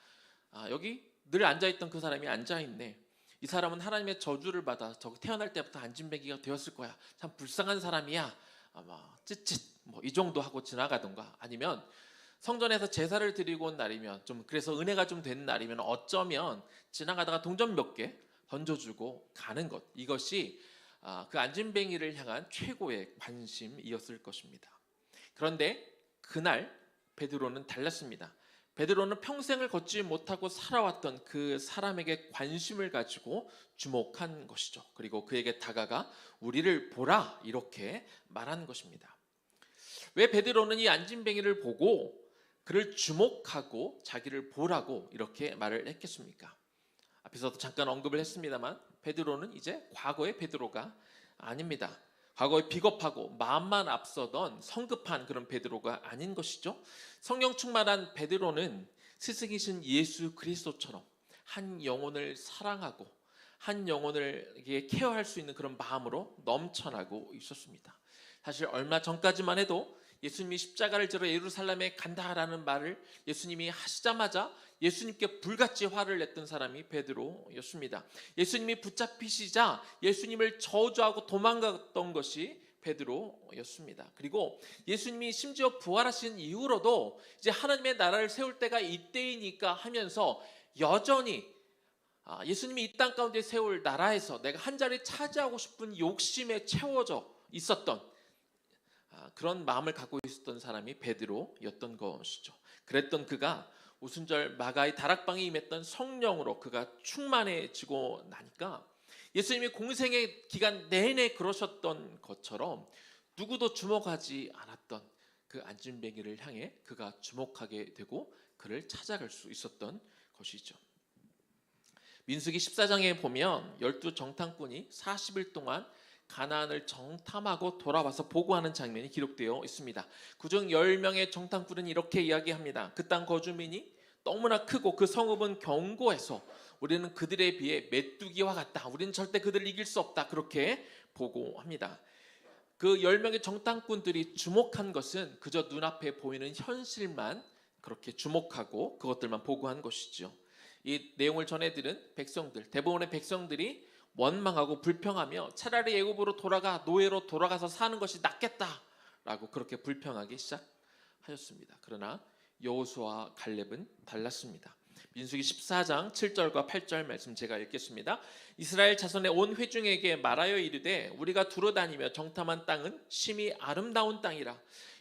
여기 늘 앉아있던 그 사람이 앉아있네. 이 사람은 하나님의 저주를 받아 저기 태어날 때부터 안진뱅이가 되었을 거야. 참 불쌍한 사람이야. 찌릿 이 정도 하고 지나가던가, 아니면 성전에서 제사를 드리고 온 날이면 좀 그래서 은혜가 좀 되는 날이면 어쩌면 지나가다가 동전 몇 개 던져주고 가는 것, 이것이 그 안진뱅이를 향한 최고의 관심이었을 것입니다. 그런데 그날 베드로는 달랐습니다. 베드로는 평생을 걷지 못하고 살아왔던 그 사람에게 관심을 가지고 주목한 것이죠. 그리고 그에게 다가가 우리를 보라 이렇게 말한 것입니다. 왜 베드로는 이 안진뱅이를 보고 그를 주목하고 자기를 보라고 이렇게 말을 했겠습니까? 앞에서도 잠깐 언급을 했습니다만 베드로는 이제 과거의 베드로가 아닙니다. 과거에 비겁하고 마음만 앞서던 성급한 그런 베드로가 아닌 것이죠. 성령 충만한 베드로는 스승이신 예수 그리스도처럼 한 영혼을 사랑하고 한 영혼을 케어할 수 있는 그런 마음으로 넘쳐나고 있었습니다. 사실 얼마 전까지만 해도 예수님이 십자가를 지러 예루살렘에 간다라는 말을 예수님이 하시자마자 예수님께 불같이 화를 냈던 사람이 베드로였습니다. 예수님이 붙잡히시자 예수님을 저주하고 도망갔던 것이 베드로였습니다. 그리고 예수님이 심지어 부활하신 이후로도 이제 하나님의 나라를 세울 때가 이때이니까 하면서 여전히 예수님이 이 땅 가운데 세울 나라에서 내가 한 자리 차지하고 싶은 욕심에 채워져 있었던 그런 마음을 갖고 있었던 사람이 베드로였던 것이죠. 그랬던 그가 오순절 마가의 다락방에 임했던 성령으로 그가 충만해지고 나니까 예수님이 공생의 기간 내내 그러셨던 것처럼 누구도 주목하지 않았던 그 안진뱅이를 향해 그가 주목하게 되고 그를 찾아갈 수 있었던 것이죠. 민수기 14장에 보면 12 정탐꾼이 40일 동안 가나안을 정탐하고 돌아와서 보고하는 장면이 기록되어 있습니다. 그중 10명의 정탐꾼은 이렇게 이야기합니다. 그 땅 거주민이 너무나 크고 그 성읍은 견고해서 우리는 그들에 비해 메뚜기와 같다. 우리는 절대 그들을 이길 수 없다. 그렇게 보고합니다. 그 10명의 정탐꾼들이 주목한 것은 그저 눈앞에 보이는 현실만 그렇게 주목하고 그것들만 보고한 것이죠. 이 내용을 전해들은 백성들, 대부분의 백성들이 원망하고 불평하며 차라리 애굽으로 돌아가 노예로 돌아가서 사는 것이 낫겠다라고 그렇게 불평하기 시작하였습니다. 그러나 여호수아와 갈렙은 달랐습니다. 민수기 14장 7절과 8절 말씀 제가 읽겠습니다. 이스라엘 자손의 온 회중에게 말하여 이르되 우리가 두루다니며 정탐한 땅은 심히 아름다운 땅이라.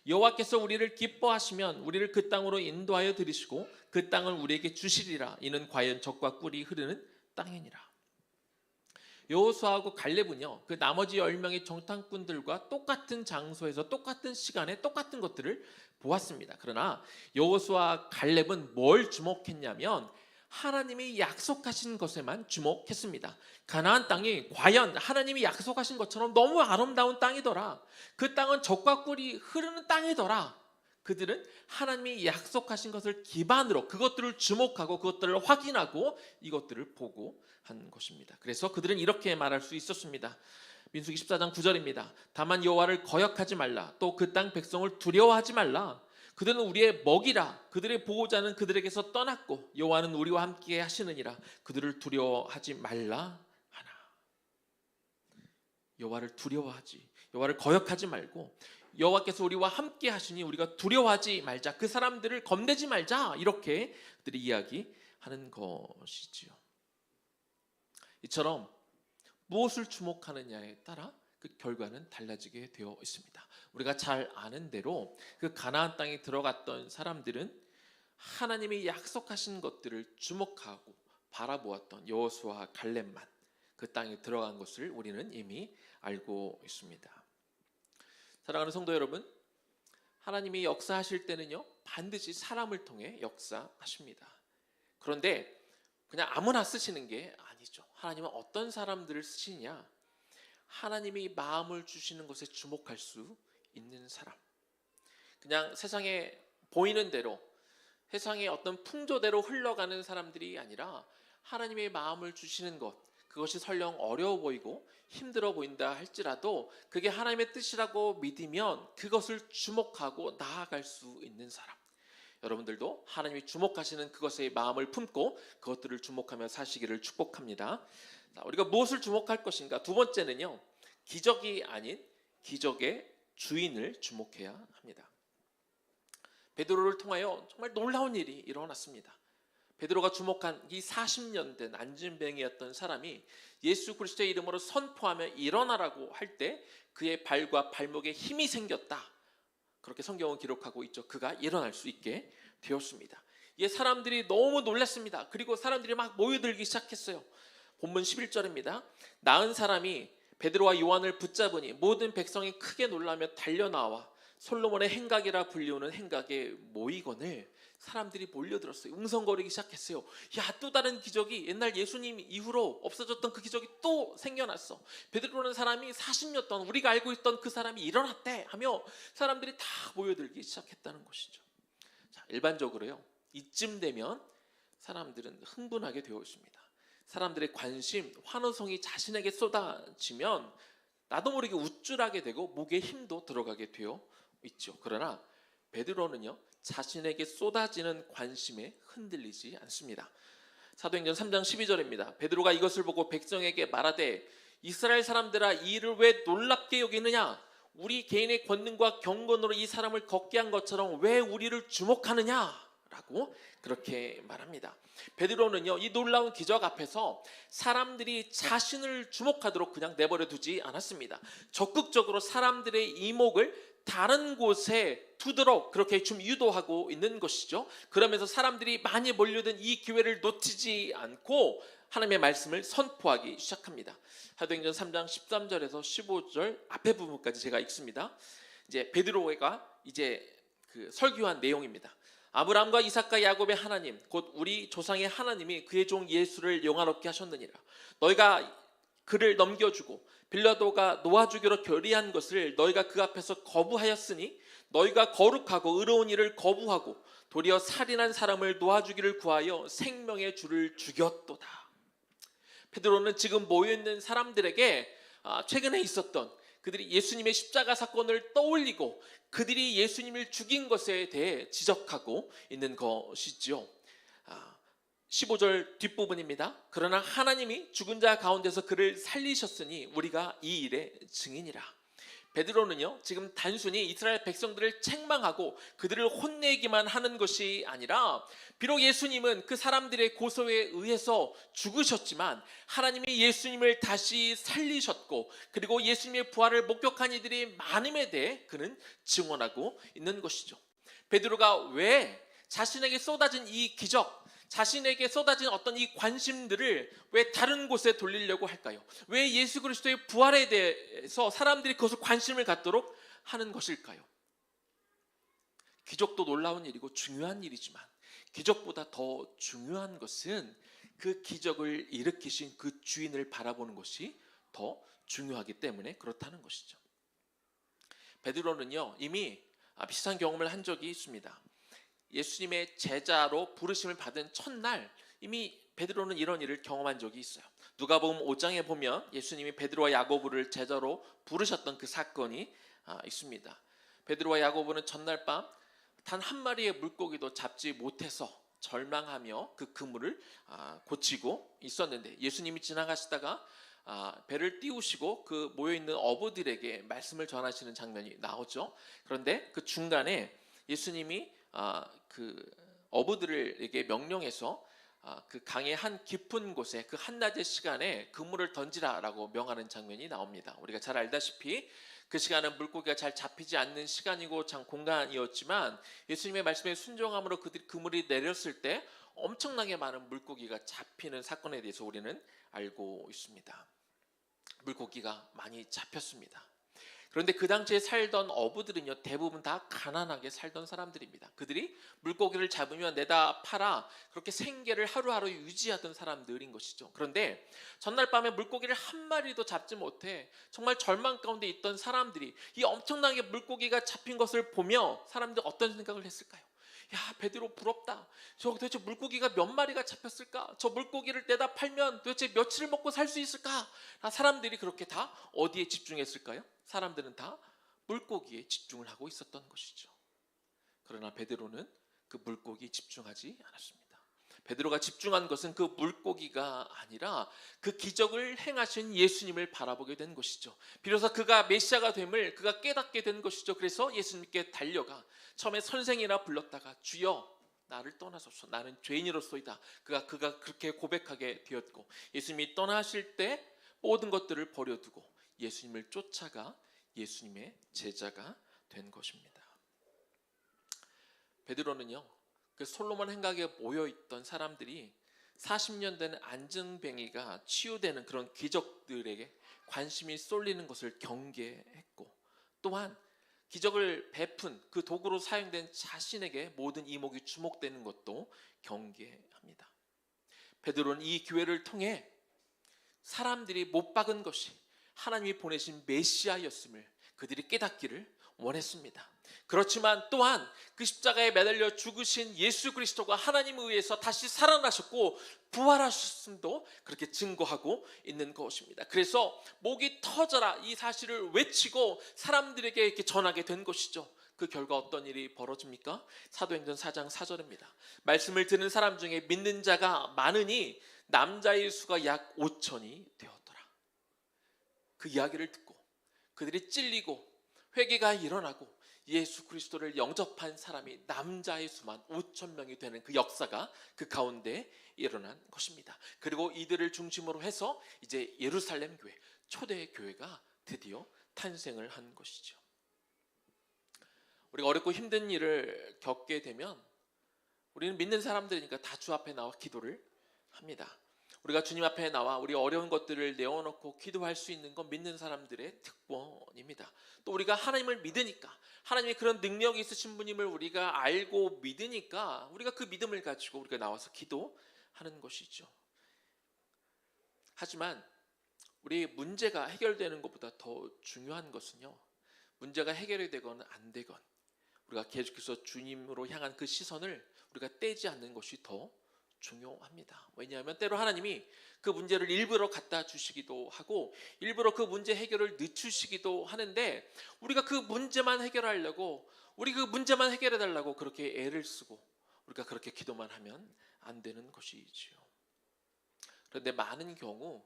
여호와께서 우리를 기뻐하시면 우리를 그 땅으로 인도하여 들이시고 그 땅을 우리에게 주시리라. 이는 과연 젖과 꿀이 흐르는 땅이니라. 여호수아하고 갈렙은요, 그 나머지 10명의 정탐꾼들과 똑같은 장소에서 똑같은 시간에 똑같은 것들을 보았습니다. 그러나 여호수아 갈렙은 뭘 주목했냐면 하나님이 약속하신 것에만 주목했습니다. 가나안 땅이 과연 하나님이 약속하신 것처럼 너무 아름다운 땅이더라. 그 땅은 젖과 꿀이 흐르는 땅이더라. 그들은 하나님이 약속하신 것을 기반으로 그것들을 주목하고 그것들을 확인하고 이것들을 보고 한 것입니다. 그래서 그들은 이렇게 말할 수 있었습니다. 민수기 14장 9절입니다. 다만 여호와를 거역하지 말라. 또 그 땅 백성을 두려워하지 말라. 그들은 우리의 먹이라. 그들의 보호자는 그들에게서 떠났고 여호와는 우리와 함께 하시느니라. 그들을 두려워하지 말라 하나. 여호와를 두려워하지, 여호와를 거역하지 말고 여호와께서 우리와 함께 하시니 우리가 두려워하지 말자. 그 사람들을 겁내지 말자. 이렇게 그들이 이야기하는 것이지요. 이처럼 무엇을 주목하느냐에 따라 그 결과는 달라지게 되어 있습니다. 우리가 잘 아는 대로 그 가나안 땅에 들어갔던 사람들은 하나님이 약속하신 것들을 주목하고 바라보았던 여호수아와 갈렙만 그 땅에 들어간 것을 우리는 이미 알고 있습니다. 사랑하는 성도 여러분, 하나님이 역사하실 때는요 반드시 사람을 통해 역사하십니다. 그런데 그냥 아무나 쓰시는 게 아니죠. 하나님은 어떤 사람들을 쓰시냐? 하나님이 마음을 주시는 것에 주목할 수 있는 사람. 그냥 세상에 보이는 대로 세상의 어떤 풍조대로 흘러가는 사람들이 아니라 하나님의 마음을 주시는 것, 그것이 설령 어려워 보이고 힘들어 보인다 할지라도 그게 하나님의 뜻이라고 믿으면 그것을 주목하고 나아갈 수 있는 사람. 여러분들도 하나님이 주목하시는 그것의 마음을 품고 그것들을 주목하며 사시기를 축복합니다. 자, 우리가 무엇을 주목할 것인가? 두 번째는요, 기적이 아닌 기적의 주인을 주목해야 합니다. 베드로를 통하여 정말 놀라운 일이 일어났습니다. 베드로가 주목한 이 40년 된 안진뱅이였던 사람이 예수 그리스도의 이름으로 선포하며 일어나라고 할 때 그의 발과 발목에 힘이 생겼다. 그렇게 성경은 기록하고 있죠. 그가 일어날 수 있게 되었습니다. 이 사람들이 너무 놀랐습니다. 그리고 사람들이 막 모여들기 시작했어요. 본문 11절입니다. 나은 사람이 베드로와 요한을 붙잡으니 모든 백성이 크게 놀라며 달려나와 솔로몬의 행각이라 불리우는 행각의 모이건을 사람들이 몰려들었어요. 웅성거리기 시작했어요. 야, 또 다른 기적이, 옛날 예수님 이후로 없어졌던 그 기적이 또 생겨났어. 베드로라는 사람이 40년 동안 우리가 알고 있던 그 사람이 일어났대 하며 사람들이 다 모여들기 시작했다는 것이죠. 자, 일반적으로요, 이쯤 되면 사람들은 흥분하게 되어 있습니다. 사람들의 관심, 환호성이 자신에게 쏟아지면 나도 모르게 우쭐하게 되고 목에 힘도 들어가게 되어 있죠. 그러나 베드로는요, 자신에게 쏟아지는 관심에 흔들리지 않습니다. 사도행전 3장 12절입니다. 베드로가 이것을 보고 백성에게 말하되 이스라엘 사람들아, 이 일을 왜 놀랍게 여기느냐? 우리 개인의 권능과 경건으로 이 사람을 걷게 한 것처럼 왜 우리를 주목하느냐? 라고 그렇게 말합니다. 베드로는요, 이 놀라운 기적 앞에서 사람들이 자신을 주목하도록 그냥 내버려 두지 않았습니다. 적극적으로 사람들의 이목을 다른 곳에 두도록 그렇게 좀 유도하고 있는 것이죠. 그러면서 사람들이 많이 몰려든 이 기회를 놓치지 않고 하나님의 말씀을 선포하기 시작합니다. 사도행전 3장 13절에서 15절 앞에 부분까지 제가 읽습니다. 이제 베드로가 이제 그 설교한 내용입니다. 아브라함과 이삭과 야곱의 하나님, 곧 우리 조상의 하나님이 그의 종 예수를 영화롭게 하셨느니라. 너희가 그를 넘겨주고 빌라도가 놓아주기로 결의한 것을 너희가 그 앞에서 거부하였으니 너희가 거룩하고 의로운 일을 거부하고 도리어 살인한 사람을 놓아주기를 구하여 생명의 주를 죽였도다. 베드로는 지금 모여있는 사람들에게 최근에 있었던 그들이 예수님의 십자가 사건을 떠올리고 그들이 예수님을 죽인 것에 대해 지적하고 있는 것이지요. 15절 뒷부분입니다. 그러나 하나님이 죽은 자 가운데서 그를 살리셨으니 우리가 이 일의 증인이라. 베드로는요, 지금 단순히 이스라엘 백성들을 책망하고 그들을 혼내기만 하는 것이 아니라 비록 예수님은 그 사람들의 고소에 의해서 죽으셨지만 하나님이 예수님을 다시 살리셨고 그리고 예수님의 부활을 목격한 이들이 많음에 대해 그는 증언하고 있는 것이죠. 베드로가 왜 자신에게 쏟아진 이 기적, 자신에게 쏟아진 어떤 이 관심들을 왜 다른 곳에 돌리려고 할까요? 왜 예수 그리스도의 부활에 대해서 사람들이 그것을 관심을 갖도록 하는 것일까요? 기적도 놀라운 일이고 중요한 일이지만 기적보다 더 중요한 것은 그 기적을 일으키신 그 주인을 바라보는 것이 더 중요하기 때문에 그렇다는 것이죠. 베드로는요, 이미 비슷한 경험을 한 적이 있습니다. 예수님의 제자로 부르심을 받은 첫날 이미 베드로는 이런 일을 경험한 적이 있어요. 누가복음 5장에 보면 예수님이 베드로와 야고보를 제자로 부르셨던 그 사건이 있습니다. 베드로와 야고보는 전날 밤 단 한 마리의 물고기도 잡지 못해서 절망하며 그 그물을 고치고 있었는데 예수님이 지나가시다가 배를 띄우시고 그 모여있는 어부들에게 말씀을 전하시는 장면이 나오죠. 그런데 그 중간에 예수님이 그 어부들에게 명령해서 그 강의 한 깊은 곳에 그 한낮의 시간에 그물을 던지라라고 명하는 장면이 나옵니다. 우리가 잘 알다시피 그 시간은 물고기가 잘 잡히지 않는 시간이고 참 공간이었지만 예수님의 말씀에 순종함으로 그들이 그물이 내렸을 때 엄청나게 많은 물고기가 잡히는 사건에 대해서 우리는 알고 있습니다. 물고기가 많이 잡혔습니다. 그런데 그 당시에 살던 어부들은요, 대부분 다 가난하게 살던 사람들입니다. 그들이 물고기를 잡으면 내다 팔아 그렇게 생계를 하루하루 유지하던 사람들인 것이죠. 그런데 전날 밤에 물고기를 한 마리도 잡지 못해 정말 절망 가운데 있던 사람들이 이 엄청나게 물고기가 잡힌 것을 보며 사람들 어떤 생각을 했을까요? 야, 베드로 부럽다. 저 도대체 물고기가 몇 마리가 잡혔을까? 저 물고기를 떼다 팔면 도대체 며칠을 먹고 살 수 있을까? 사람들이 그렇게 다 어디에 집중했을까요? 사람들은 다 물고기에 집중을 하고 있었던 것이죠. 그러나 베드로는 그 물고기에 집중하지 않았습니다. 베드로가 집중한 것은 그 물고기가 아니라 그 기적을 행하신 예수님을 바라보게 된 것이죠. 비로소 그가 메시아가 됨을 그가 깨닫게 된 것이죠. 그래서 예수님께 달려가 처음에 선생이라 불렀다가 주여 나를 떠나소서 나는 죄인이로소이다. 그가 그렇게 고백하게 되었고 예수님이 떠나실 때 모든 것들을 버려두고 예수님을 쫓아가 예수님의 제자가 된 것입니다. 베드로는요, 그 솔로몬 행각에 모여있던 사람들이 40년 된 안증뱅이가 치유되는 그런 기적들에게 관심이 쏠리는 것을 경계했고 또한 기적을 베푼 그 도구로 사용된 자신에게 모든 이목이 주목되는 것도 경계합니다. 베드로는 이 기회를 통해 사람들이 못 박은 것이 하나님이 보내신 메시아였음을 그들이 깨닫기를 원했습니다. 그렇지만 또한 그 십자가에 매달려 죽으신 예수 그리스도가 하나님에 의해서 다시 살아나셨고 부활하셨음도 그렇게 증거하고 있는 것입니다. 그래서 목이 터져라 이 사실을 외치고 사람들에게 이렇게 전하게 된 것이죠. 그 결과 어떤 일이 벌어집니까? 사도행전 4장 4절입니다. 말씀을 듣는 사람 중에 믿는 자가 많으니 남자의 수가 약 5천이 되었더라. 그 이야기를 듣고 그들이 찔리고 회개가 일어나고 예수 그리스도를 영접한 사람이 남자의 수만 5천 명이 되는 그 역사가 그 가운데 일어난 것입니다. 그리고 이들을 중심으로 해서 이제 예루살렘 교회, 초대 교회가 드디어 탄생을 한 것이죠. 우리가 어렵고 힘든 일을 겪게 되면 우리는 믿는 사람들이니까 다 주 앞에 나와 기도를 합니다. 우리가 주님 앞에 나와 우리 어려운 것들을 내어놓고 기도할 수 있는 건 믿는 사람들의 특권입니다. 또 우리가 하나님을 믿으니까 하나님의 그런 능력이 있으신 분임을 우리가 알고 믿으니까 우리가 그 믿음을 가지고 우리가 나와서 기도하는 것이죠. 하지만 우리 문제가 해결되는 것보다 더 중요한 것은요, 문제가 해결이 되건 안 되건 우리가 계속해서 주님으로 향한 그 시선을 우리가 떼지 않는 것이 더 중요합니다. 왜냐하면 때로 하나님이 그 문제를 일부러 갖다 주시기도 하고 일부러 그 문제 해결을 늦추시기도 하는데 우리가 그 문제만 해결하려고 우리 그 문제만 해결해 달라고 그렇게 애를 쓰고 우리가 그렇게 기도만 하면 안 되는 것이지요. 그런데 많은 경우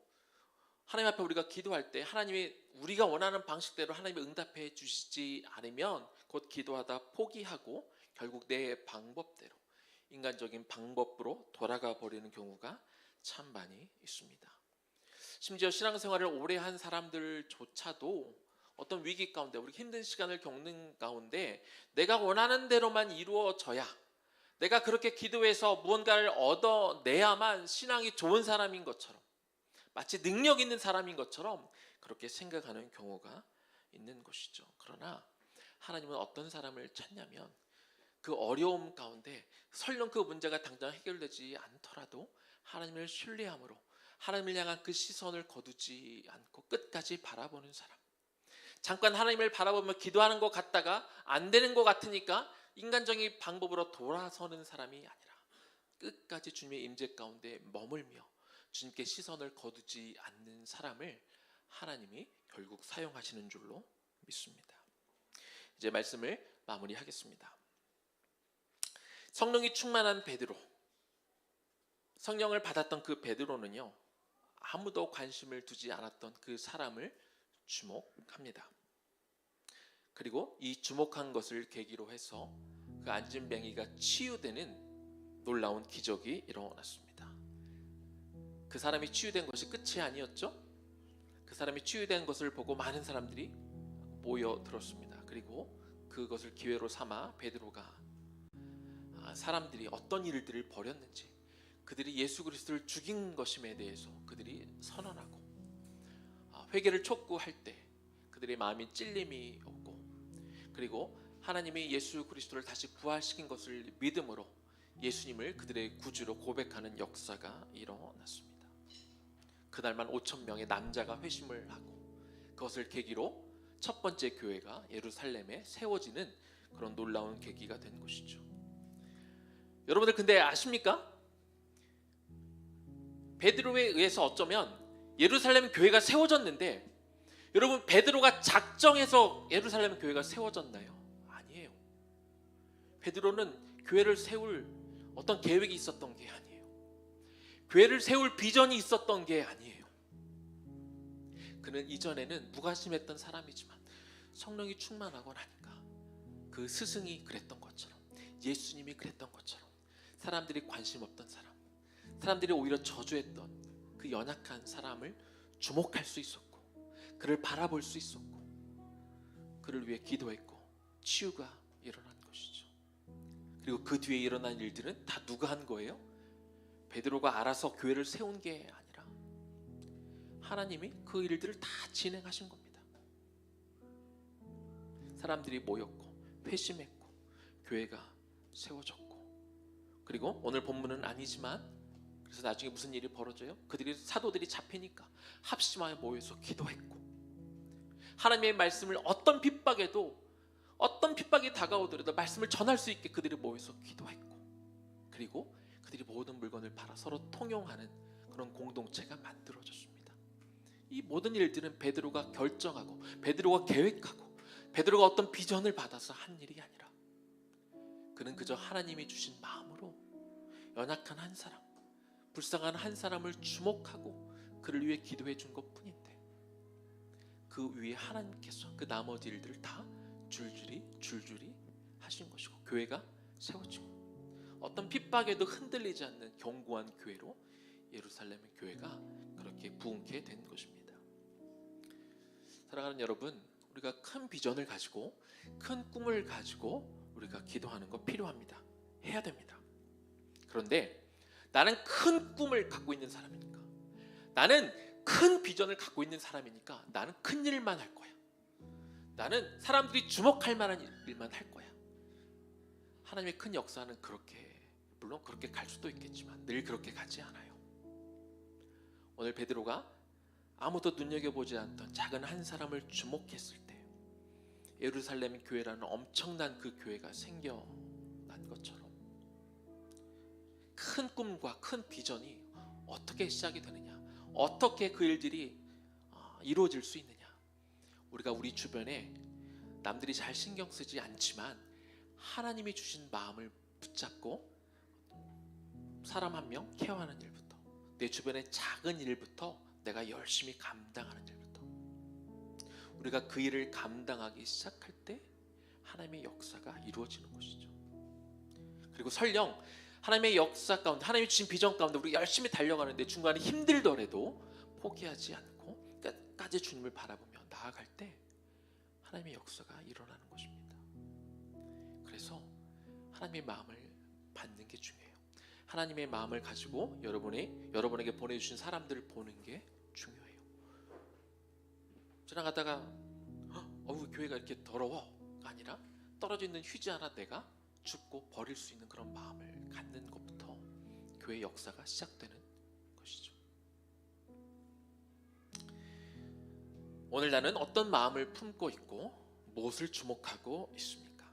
하나님 앞에 우리가 기도할 때 하나님이 우리가 원하는 방식대로 하나님이 응답해 주시지 않으면 곧 기도하다 포기하고 결국 내 방법대로 인간적인 방법으로 돌아가 버리는 경우가 참 많이 있습니다. 심지어 신앙생활을 오래 한 사람들조차도 어떤 위기 가운데 우리 힘든 시간을 겪는 가운데 내가 원하는 대로만 이루어져야 내가 그렇게 기도해서 무언가를 얻어내야만 신앙이 좋은 사람인 것처럼 마치 능력 있는 사람인 것처럼 그렇게 생각하는 경우가 있는 것이죠. 그러나 하나님은 어떤 사람을 찾냐면 그 어려움 가운데 설령 그 문제가 당장 해결되지 않더라도 하나님을 신뢰함으로 하나님을 향한 그 시선을 거두지 않고 끝까지 바라보는 사람. 잠깐 하나님을 바라보며 기도하는 것 같다가 안 되는 것 같으니까 인간적인 방법으로 돌아서는 사람이 아니라 끝까지 주님의 임재 가운데 머물며 주님께 시선을 거두지 않는 사람을 하나님이 결국 사용하시는 줄로 믿습니다. 이제 말씀을 마무리하겠습니다. 성령이 충만한 베드로, 성령을 받았던 그 베드로는요, 아무도 관심을 두지 않았던 그 사람을 주목합니다. 그리고 이 주목한 것을 계기로 해서 그 안진뱅이가 치유되는 놀라운 기적이 일어났습니다. 그 사람이 치유된 것이 끝이 아니었죠. 그 사람이 치유된 것을 보고 많은 사람들이 모여들었습니다. 그리고 그것을 기회로 삼아 베드로가 사람들이 어떤 일들을 벌였는지 그들이 예수 그리스도를 죽인 것임에 대해서 그들이 선언하고 회개를 촉구할 때 그들의 마음이 찔림이 없고 그리고 하나님이 예수 그리스도를 다시 부활시킨 것을 믿음으로 예수님을 그들의 구주로 고백하는 역사가 일어났습니다. 그날만 5천 명의 남자가 회심을 하고 그것을 계기로 첫 번째 교회가 예루살렘에 세워지는 그런 놀라운 계기가 된 것이죠. 여러분들 근데 아십니까? 베드로에 의해서 어쩌면 예루살렘 교회가 세워졌는데 여러분 베드로가 작정해서 예루살렘 교회가 세워졌나요? 아니에요. 베드로는 교회를 세울 어떤 계획이 있었던 게 아니에요. 교회를 세울 비전이 있었던 게 아니에요. 그는 이전에는 무관심했던 사람이지만 성령이 충만하고 나니까 그 스승이 그랬던 것처럼 예수님이 그랬던 것처럼 사람들이 관심 없던 사람, 사람들이 오히려 저주했던 그 연약한 사람을 주목할 수 있었고 그를 바라볼 수 있었고 그를 위해 기도했고 치유가 일어난 것이죠. 그리고 그 뒤에 일어난 일들은 다 누가 한 거예요? 베드로가 알아서 교회를 세운 게 아니라 하나님이 그 일들을 다 진행하신 겁니다. 사람들이 모였고 회심했고 교회가 세워졌고, 그리고 오늘 본문은 아니지만 그래서 나중에 무슨 일이 벌어져요? 그들이 사도들이 잡히니까 합심하여 모여서 기도했고, 하나님의 말씀을 어떤 핍박이 다가오더라도 말씀을 전할 수 있게 그들이 모여서 기도했고, 그리고 그들이 모든 물건을 팔아 서로 통용하는 그런 공동체가 만들어졌습니다. 이 모든 일들은 베드로가 결정하고 베드로가 계획하고 베드로가 어떤 비전을 받아서 한 일이 아니라, 그는 그저 하나님이 주신 마음으로 연약한 한 사람, 불쌍한 한 사람을 주목하고 그를 위해 기도해 준 것뿐인데, 그 위에 하나님께서 그 나머지 일들을 다 줄줄이 하신 것이고 교회가 세워지고, 어떤 핍박에도 흔들리지 않는 견고한 교회로 예루살렘의 교회가 그렇게 부흥케 된 것입니다. 사랑하는 여러분, 우리가 큰 비전을 가지고 큰 꿈을 가지고 우리가 기도하는 거 필요합니다. 해야 됩니다. 그런데 나는 큰 꿈을 갖고 있는 사람이니까, 나는 큰 비전을 갖고 있는 사람이니까 나는 큰 일만 할 거야. 나는 사람들이 주목할 만한 일만 할 거야. 하나님의 큰 역사는 물론 그렇게 갈 수도 있겠지만 늘 그렇게 가지 않아요. 오늘 베드로가 아무도 눈여겨보지 않던 작은 한 사람을 주목했을 때 예루살렘 교회라는 엄청난 그 교회가 생겨난 것처럼, 큰 꿈과 큰 비전이 어떻게 시작이 되느냐, 어떻게 그 일들이 이루어질 수 있느냐, 우리가 우리 주변에 남들이 잘 신경 쓰지 않지만 하나님이 주신 마음을 붙잡고 사람 한 명 케어하는 일부터, 내 주변의 작은 일부터 내가 열심히 감당하는 일부터, 우리가 그 일을 감당하기 시작할 때 하나님의 역사가 이루어지는 것이죠. 그리고 설령 하나님의 역사 가운데, 하나님이 주신 비전 가운데 우리가 열심히 달려가는데 중간에 힘들더라도 포기하지 않고 끝까지 주님을 바라보며 나아갈 때 하나님의 역사가 일어나는 것입니다. 그래서 하나님의 마음을 받는 게 중요해요. 하나님의 마음을 가지고 여러분에게 보내주신 사람들을 보는 게 중요해요. 지나가다가 교회가 이렇게 더러워가 아니라 떨어져 있는 휴지 하나 내가 줍고 버릴 수 있는 그런 마음을 갖는 것부터 교회의 역사가 시작되는 것이죠. 오늘 나는 어떤 마음을 품고 있고 무엇을 주목하고 있습니까?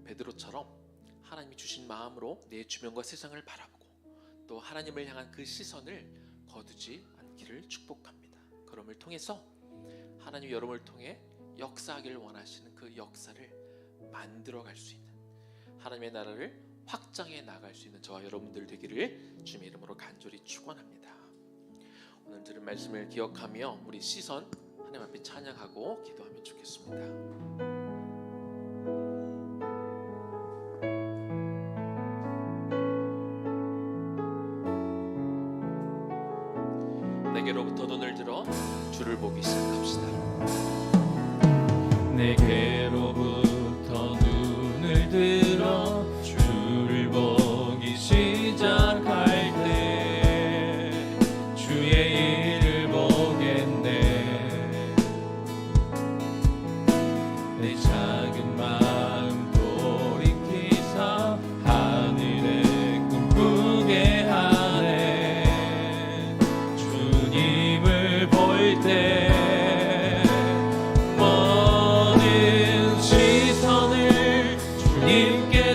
베드로처럼 하나님이 주신 마음으로 내 주변과 세상을 바라보고 또 하나님을 향한 그 시선을 거두지 않기를 축복합니다. 그럼을 통해서 하나님이 여러분을 통해 역사하기를 원하시는 그 역사를 만들어갈 수 있는, 하나님의 나라를 확장해 나갈 수 있는 저와 여러분들 되기를 주님의 이름으로 간절히 축원합니다. 오늘 들은 말씀을 기억하며 우리 시선 하나님 앞에 찬양하고 기도하면 좋겠습니다. 내게로부터 눈을 들어 주를 보기 시작합시다. 내게로부터 눈을 들어 주를 보기 시작할 때 주의 일을 보겠네. 내 작은 마음 돌이키사 하늘에 꿈꾸게 하네. 주님을 볼 때 모든 시선을 주님께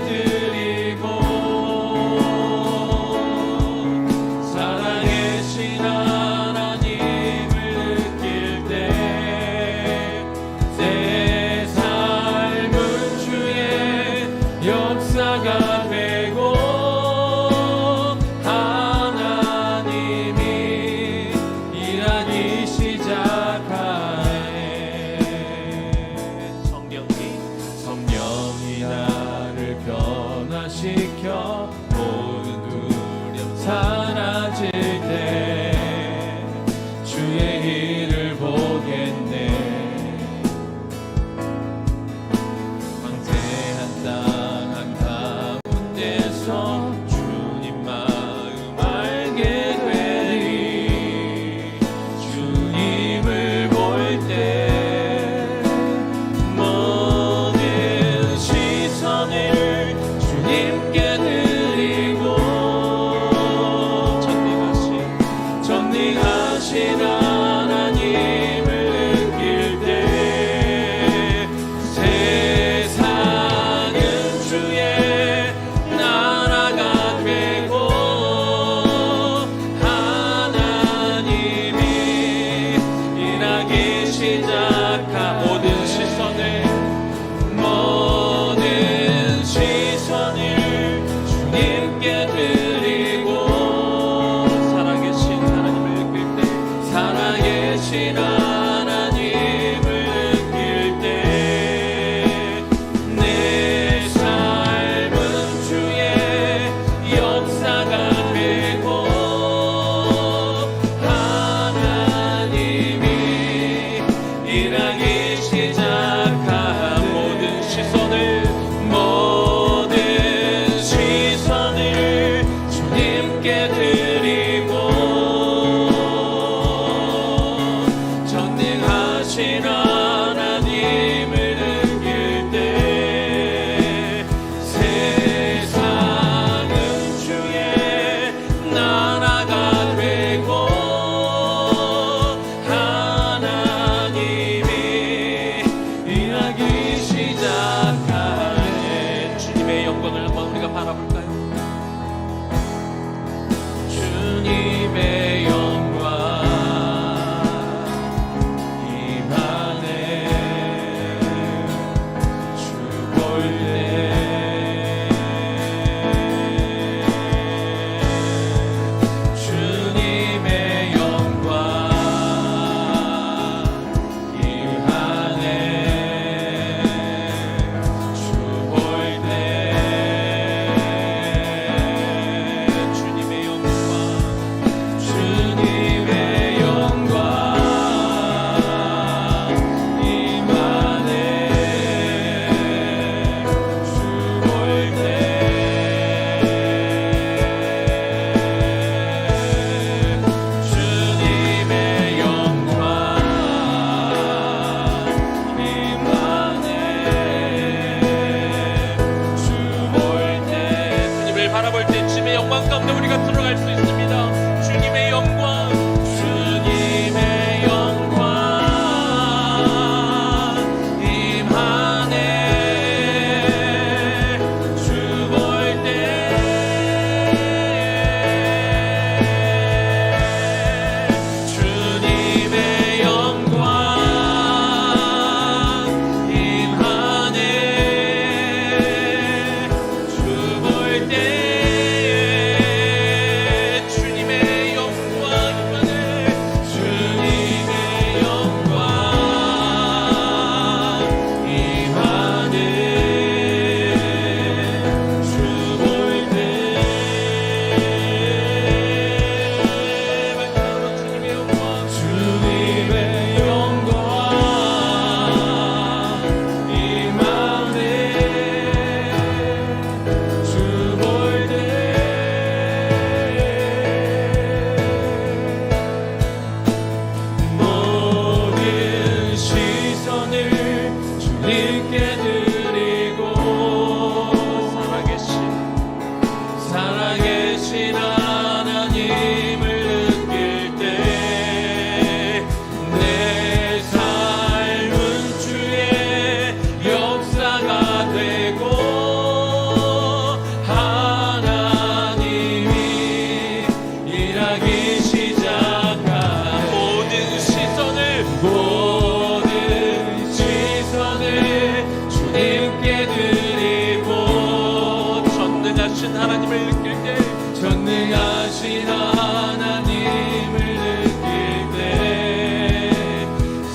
전능하신 하나님을 느낄 때, 전능하신 하나님을 느낄 때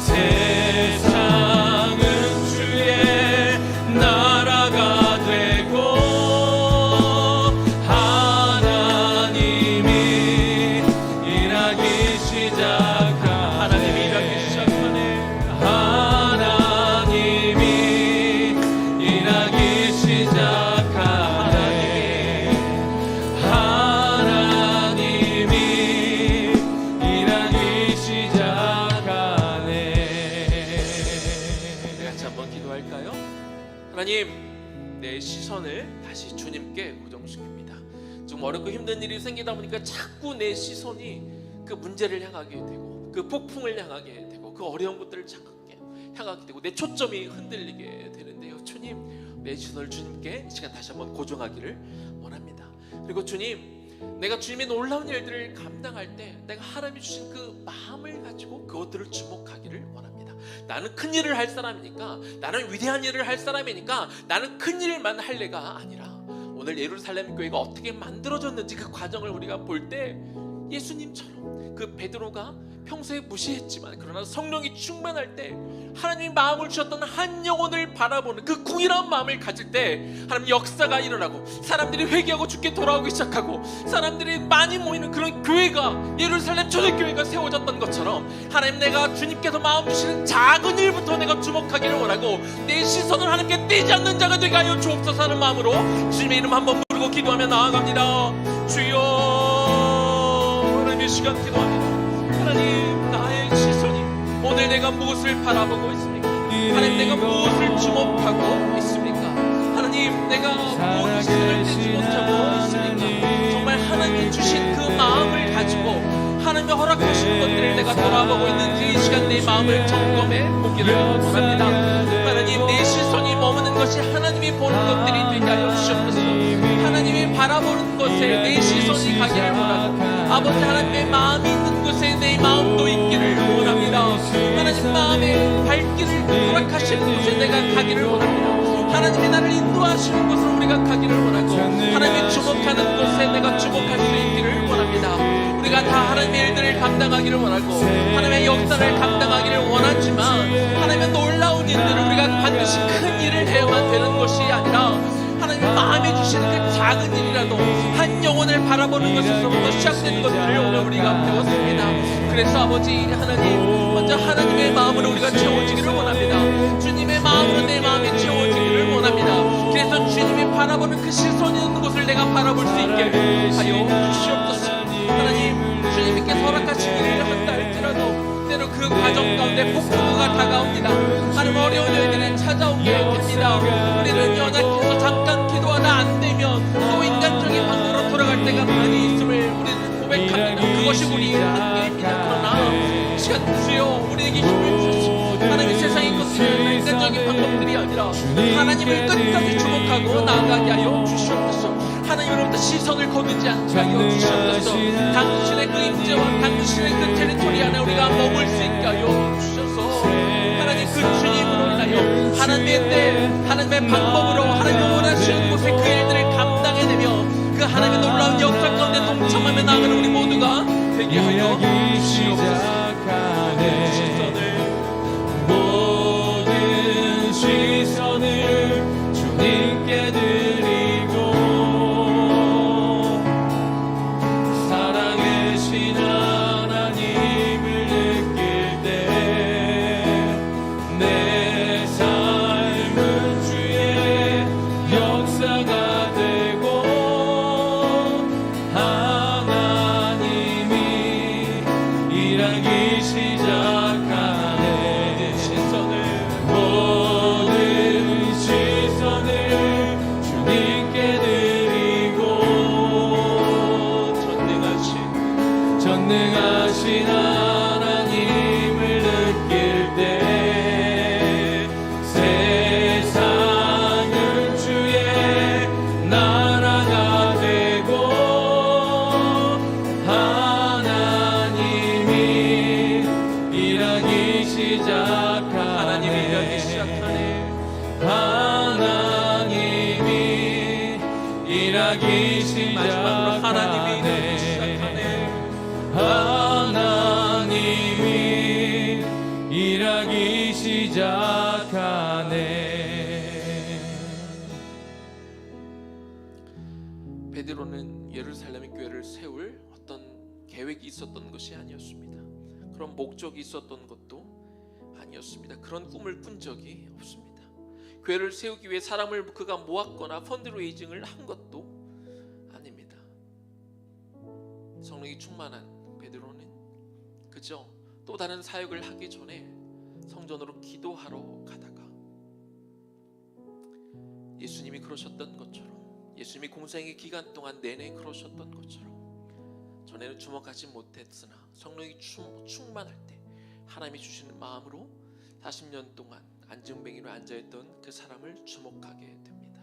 세상은 주의 나라가 되고 하나님이 일하기 시작하네. 하나님이 일하기 시작하네. 하나님이 일하기 시작하네. 하나님이 일하기 시작하네. 우리 같이 한번 기도할까요? 하나님, 내 시선을 다시 주님께 고정시킵니다. 지금 어렵고 힘든 일이 생기다 보니까 자꾸 내 시선이 그 문제를 향하게 되고 그 폭풍을 향하게 되고 그 어려운 것들을 향하게 되고 내 초점이 흔들리게 되는데요. 주님, 내 시선을 주님께 이 시간 다시 한번 고정하기를 원합니다. 그리고 주님, 내가 주님의 놀라운 일들을 감당할 때 내가 하나님이 주신 그 마음을 가지고 그것들을 주목하기를 원합니다. 나는 큰 일을 할 사람이니까, 나는 위대한 일을 할 사람이니까 나는 큰 일만 할 내가 아니라 오늘 예루살렘 교회가 어떻게 만들어졌는지 그 과정을 우리가 볼 때 예수님처럼 그 베드로가 평소에 무시했지만 그러나 성령이 충만할 때 하나님이 마음을 주셨던 한 영혼을 바라보는 그 궁일한 마음을 가질 때 하나님 역사가 일어나고 사람들이 회개하고 주께 돌아오기 시작하고 사람들이 많이 모이는 그런 교회가 예루살렘 초대교회가 세워졌던 것처럼 하나님, 내가 주님께서 마음 주시는 작은 일부터 내가 주목하기를 원하고 내 시선을 하나님께 떼지 않는 자가 되게 하여 주옵소서 하는 마음으로 주님의 이름 한번 부르고 기도하며 나아갑니다. 주여, 하나님 이 시간 기도합니다. 하나님, 나의 시선이 오늘 내가 무엇을 바라보고 있습니까? 하나님, 내가 무엇을 주목하고 있습니까? 하나님, 내가 무엇을 시선을 떼지 못하고 있습니까? 정말 하나님이 주신 그 마음을 가지고 하나님이 허락하신 것들을 내가 돌아보고 있는지 이 시간 내 마음을 점검해 보기를 원합니다. 하나님, 내 시선이 머무는 것이 하나님이 보는 것들이 되게 하여 주시옵소서. 하나님이 바라보는 곳에 내 시선이 가기를 원하고 아버지 하나님의 마음이 있는 곳에 내 마음도 있기를 원합니다. 하나님 마음의 발길을 허락하시는 곳에 내가 가기를 원합니다. 하나님이 나를 인도하시는 곳으로 우리가 가기를 원하고 하나님이 주목하는 곳에 내가 주목할 수 있기를 원합니다. 우리가 다 하나님의 일들을 감당하기를 원하고 하나님의 역사를 감당하기를 원하지만 하나님의 놀라운 일들을 우리가 반드시 큰 일을 해야만 되는 것이 아니라 하나님 마음에 주시는 그 작은 일이라도 한 영혼을 바라보는 것에서부터 시작되는 것들을 오늘 우리가 배웠습니다. 그래서 아버지 하나님, 먼저 하나님의 마음으로 우리가 채워지기를 원합니다. 주님의 마음으로 내 마음이 채워지기를 원합니다. 그래서 주님이 바라보는 그 시선이 있는 곳을 내가 바라볼 수 있게 하여 주시옵소서. 하나님, 주님께 허락하신 일을 한다 할지라도 때로 그 과정 가운데 폭풍우가 다가옵니다. 하나님, 어려운 일들이 찾아오게 됩니다. 우리는 연약해서 잠깐 기도하다 안 되면 또 인간적인 방법으로 돌아갈 때가 많이 있음을 우리는 고백합니다. 그것이 우리의 한계입니다. 그러나 시간 주여, 우리에게 힘을 주시고 하나님의 세상의 것들은 인간적인 방법들이 아니라 하나님을 끝까지 주목하고 나아가게 하여 주시옵소서. 하나님으로부터 시선을 거두지 않게 하여 주시옵소서. 당신의 그 임재와 당신의 그 테리토리 안에 우리가 머물 수 있게 하여 주셔서 하나님, 그 주님으로 인하여 하나님의 때, 하나님의 방법으로 하나님이 원하시는 곳에 그 일들을 감당해내며 그 하나님의 놀라운 역사 가운데 동참하며 나아가는 우리 모두가 되게 하여 주시옵소서. 모든 시선을 주님께 드리고 살아계신 하나님을 느낄 때 내 삶은 주의 역사가 되고 하나님이 일하기 시작하네. 모든 시선을 일하기 마지막으로 하나님이 시작하네. 하나님이 일하기 시작하네. 베드로는 예루살렘의 교회를 세울 어떤 계획이 있었던 것이 아니었습니다. 그런 목적이 있었던 것도 아니었습니다. 그런 꿈을 꾼 적이 없습니다. 교회를 세우기 위해 사람을 그가 모았거나 펀드레이징을 한 것도 아닙니다. 성령이 충만한 베드로는 그저 또 다른 사역을 하기 전에 성전으로 기도하러 가다가 예수님이 그러셨던 것처럼, 예수님이 공생의 기간 동안 내내 그러셨던 것처럼 전에는 주목하지 못했으나 성령이 충만할 때 하나님이 주시는 마음으로 40년 동안 안증뱅이로 앉아있던 그 사람을 주목하게 됩니다.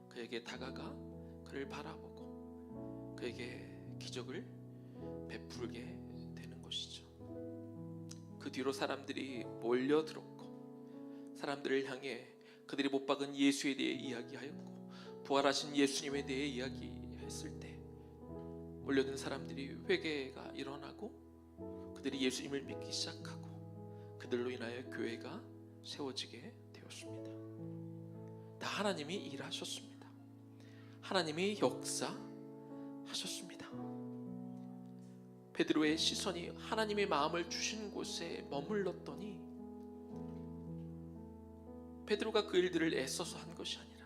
그에게 다가가 그를 바라보고 그에게 기적을 베풀게 되는 것이죠. 그 뒤로 사람들이 몰려들었고 사람들을 향해 그들이 못 박은 예수에 대해 이야기하였고 부활하신 예수님에 대해 이야기했을 때 몰려든 사람들이 회개가 일어나고 그들이 예수님을 믿기 시작하고 그들로 인하여 교회가 세워지게 되었습니다. 다 하나님이 일하셨습니다. 하나님이 역사하셨습니다. 베드로의 시선이 하나님의 마음을 주신 곳에 머물렀더니 베드로가 그 일들을 애써서 한 것이 아니라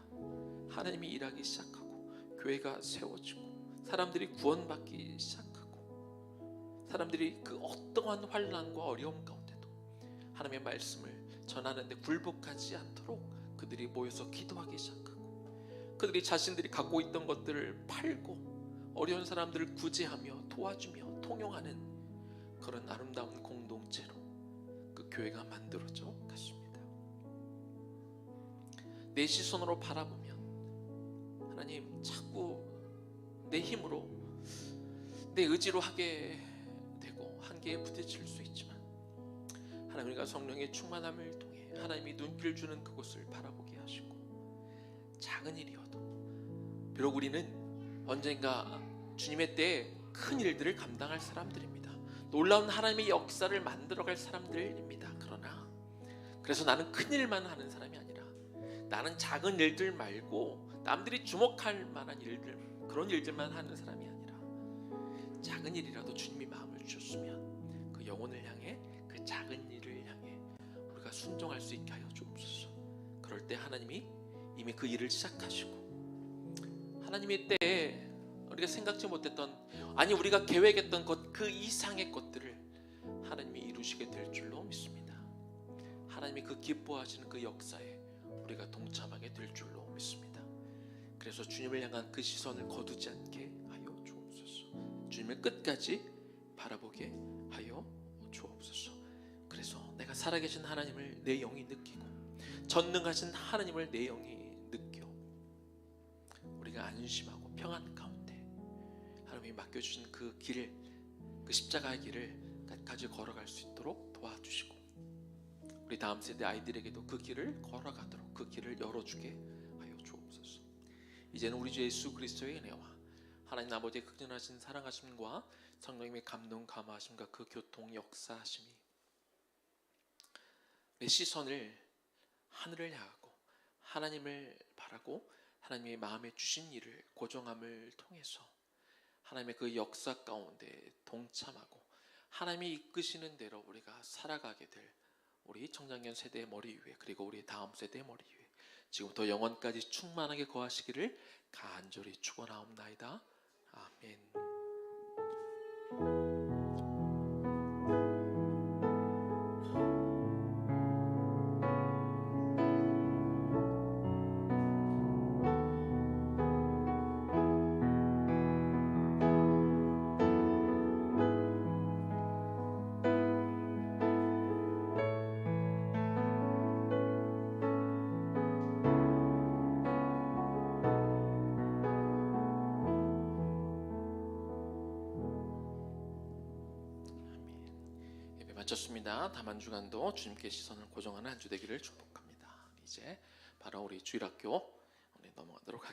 하나님이 일하기 시작하고 교회가 세워지고 사람들이 구원받기 시작하고 사람들이 그 어떠한 환난과 어려움 가운데도 하나님의 말씀을 전하는데 굴복하지 않도록 그들이 모여서 기도하기 시작하고 그들이 자신들이 갖고 있던 것들을 팔고 어려운 사람들을 구제하며 도와주며 통용하는 그런 아름다운 공동체로 그 교회가 만들어져 갔습니다. 내 시선으로 바라보면 하나님 자꾸 내 힘으로 내 의지로 하게 되고 한계에 부딪힐 수 있지만 하나님과 성령의 충만함을 통해 하나님이 눈길 주는 그곳을 바라보게 하시고 작은 일이어도 비록 우리는 언젠가 주님의 때에 큰 일들을 감당할 사람들입니다. 놀라운 하나님의 역사를 만들어갈 사람들입니다. 그래서 나는 큰 일만 하는 사람이 아니라 나는 작은 일들 말고 남들이 주목할 만한 일들 그런 일들만 하는 사람이 아니라 작은 일이라도 주님이 마음을 주셨으면 그 영혼을 향해 그 작은 일을 향해 우리가 순종할 수 있게 하여 주옵소서. 그럴 때 하나님이 이미 그 일을 시작하시고 하나님의 때에 우리가 생각지 못했던 아니 우리가 계획했던 것 그 이상의 것들을 하나님이 이루시게 될 줄로 믿습니다. 하나님이 그 기뻐하시는 그 역사에 우리가 동참하게 될 줄로 믿습니다. 그래서 주님을 향한 그 시선을 거두지 않게 하여 주옵소서. 주님을 끝까지 바라보게 하여 주옵소서. 그래서 내가 살아계신 하나님을 내 영이 느끼고 전능하신 하나님을 내 영이 느껴 우리가 안심하고 평안 가운데 하나님이 맡겨주신 그 길을 그 십자가의 길을 끝까지 걸어갈 수 있도록 도와주시고 우리 다음 세대 아이들에게도 그 길을 걸어가도록 그 길을 열어주게 하여 주옵소서. 이제는 우리 주 예수 그리스도의 은혜와 하나님 아버지의 극진하신 사랑하심과 성령님의 감동 감화하심과 그 교통 역사하심이 내 시선을 하늘을 향하고 하나님을 바라고 하나님의 마음에 주신 일을 고정함을 통해서 하나님의 그 역사 가운데 동참하고 하나님이 이끄시는 대로 우리가 살아가게 될 우리 청장년 세대의 머리 위에 그리고 우리 다음 세대의 머리 위에 지금부터 영원까지 충만하게 거하시기를 간절히 축원하옵나이다. 아멘. 마쳤습니다. 다만 주간도 주님께 시선을 고정하는 한 주 되기를 축복합니다. 이제 바로 우리 주일학교 넘어가도록 하겠습니다.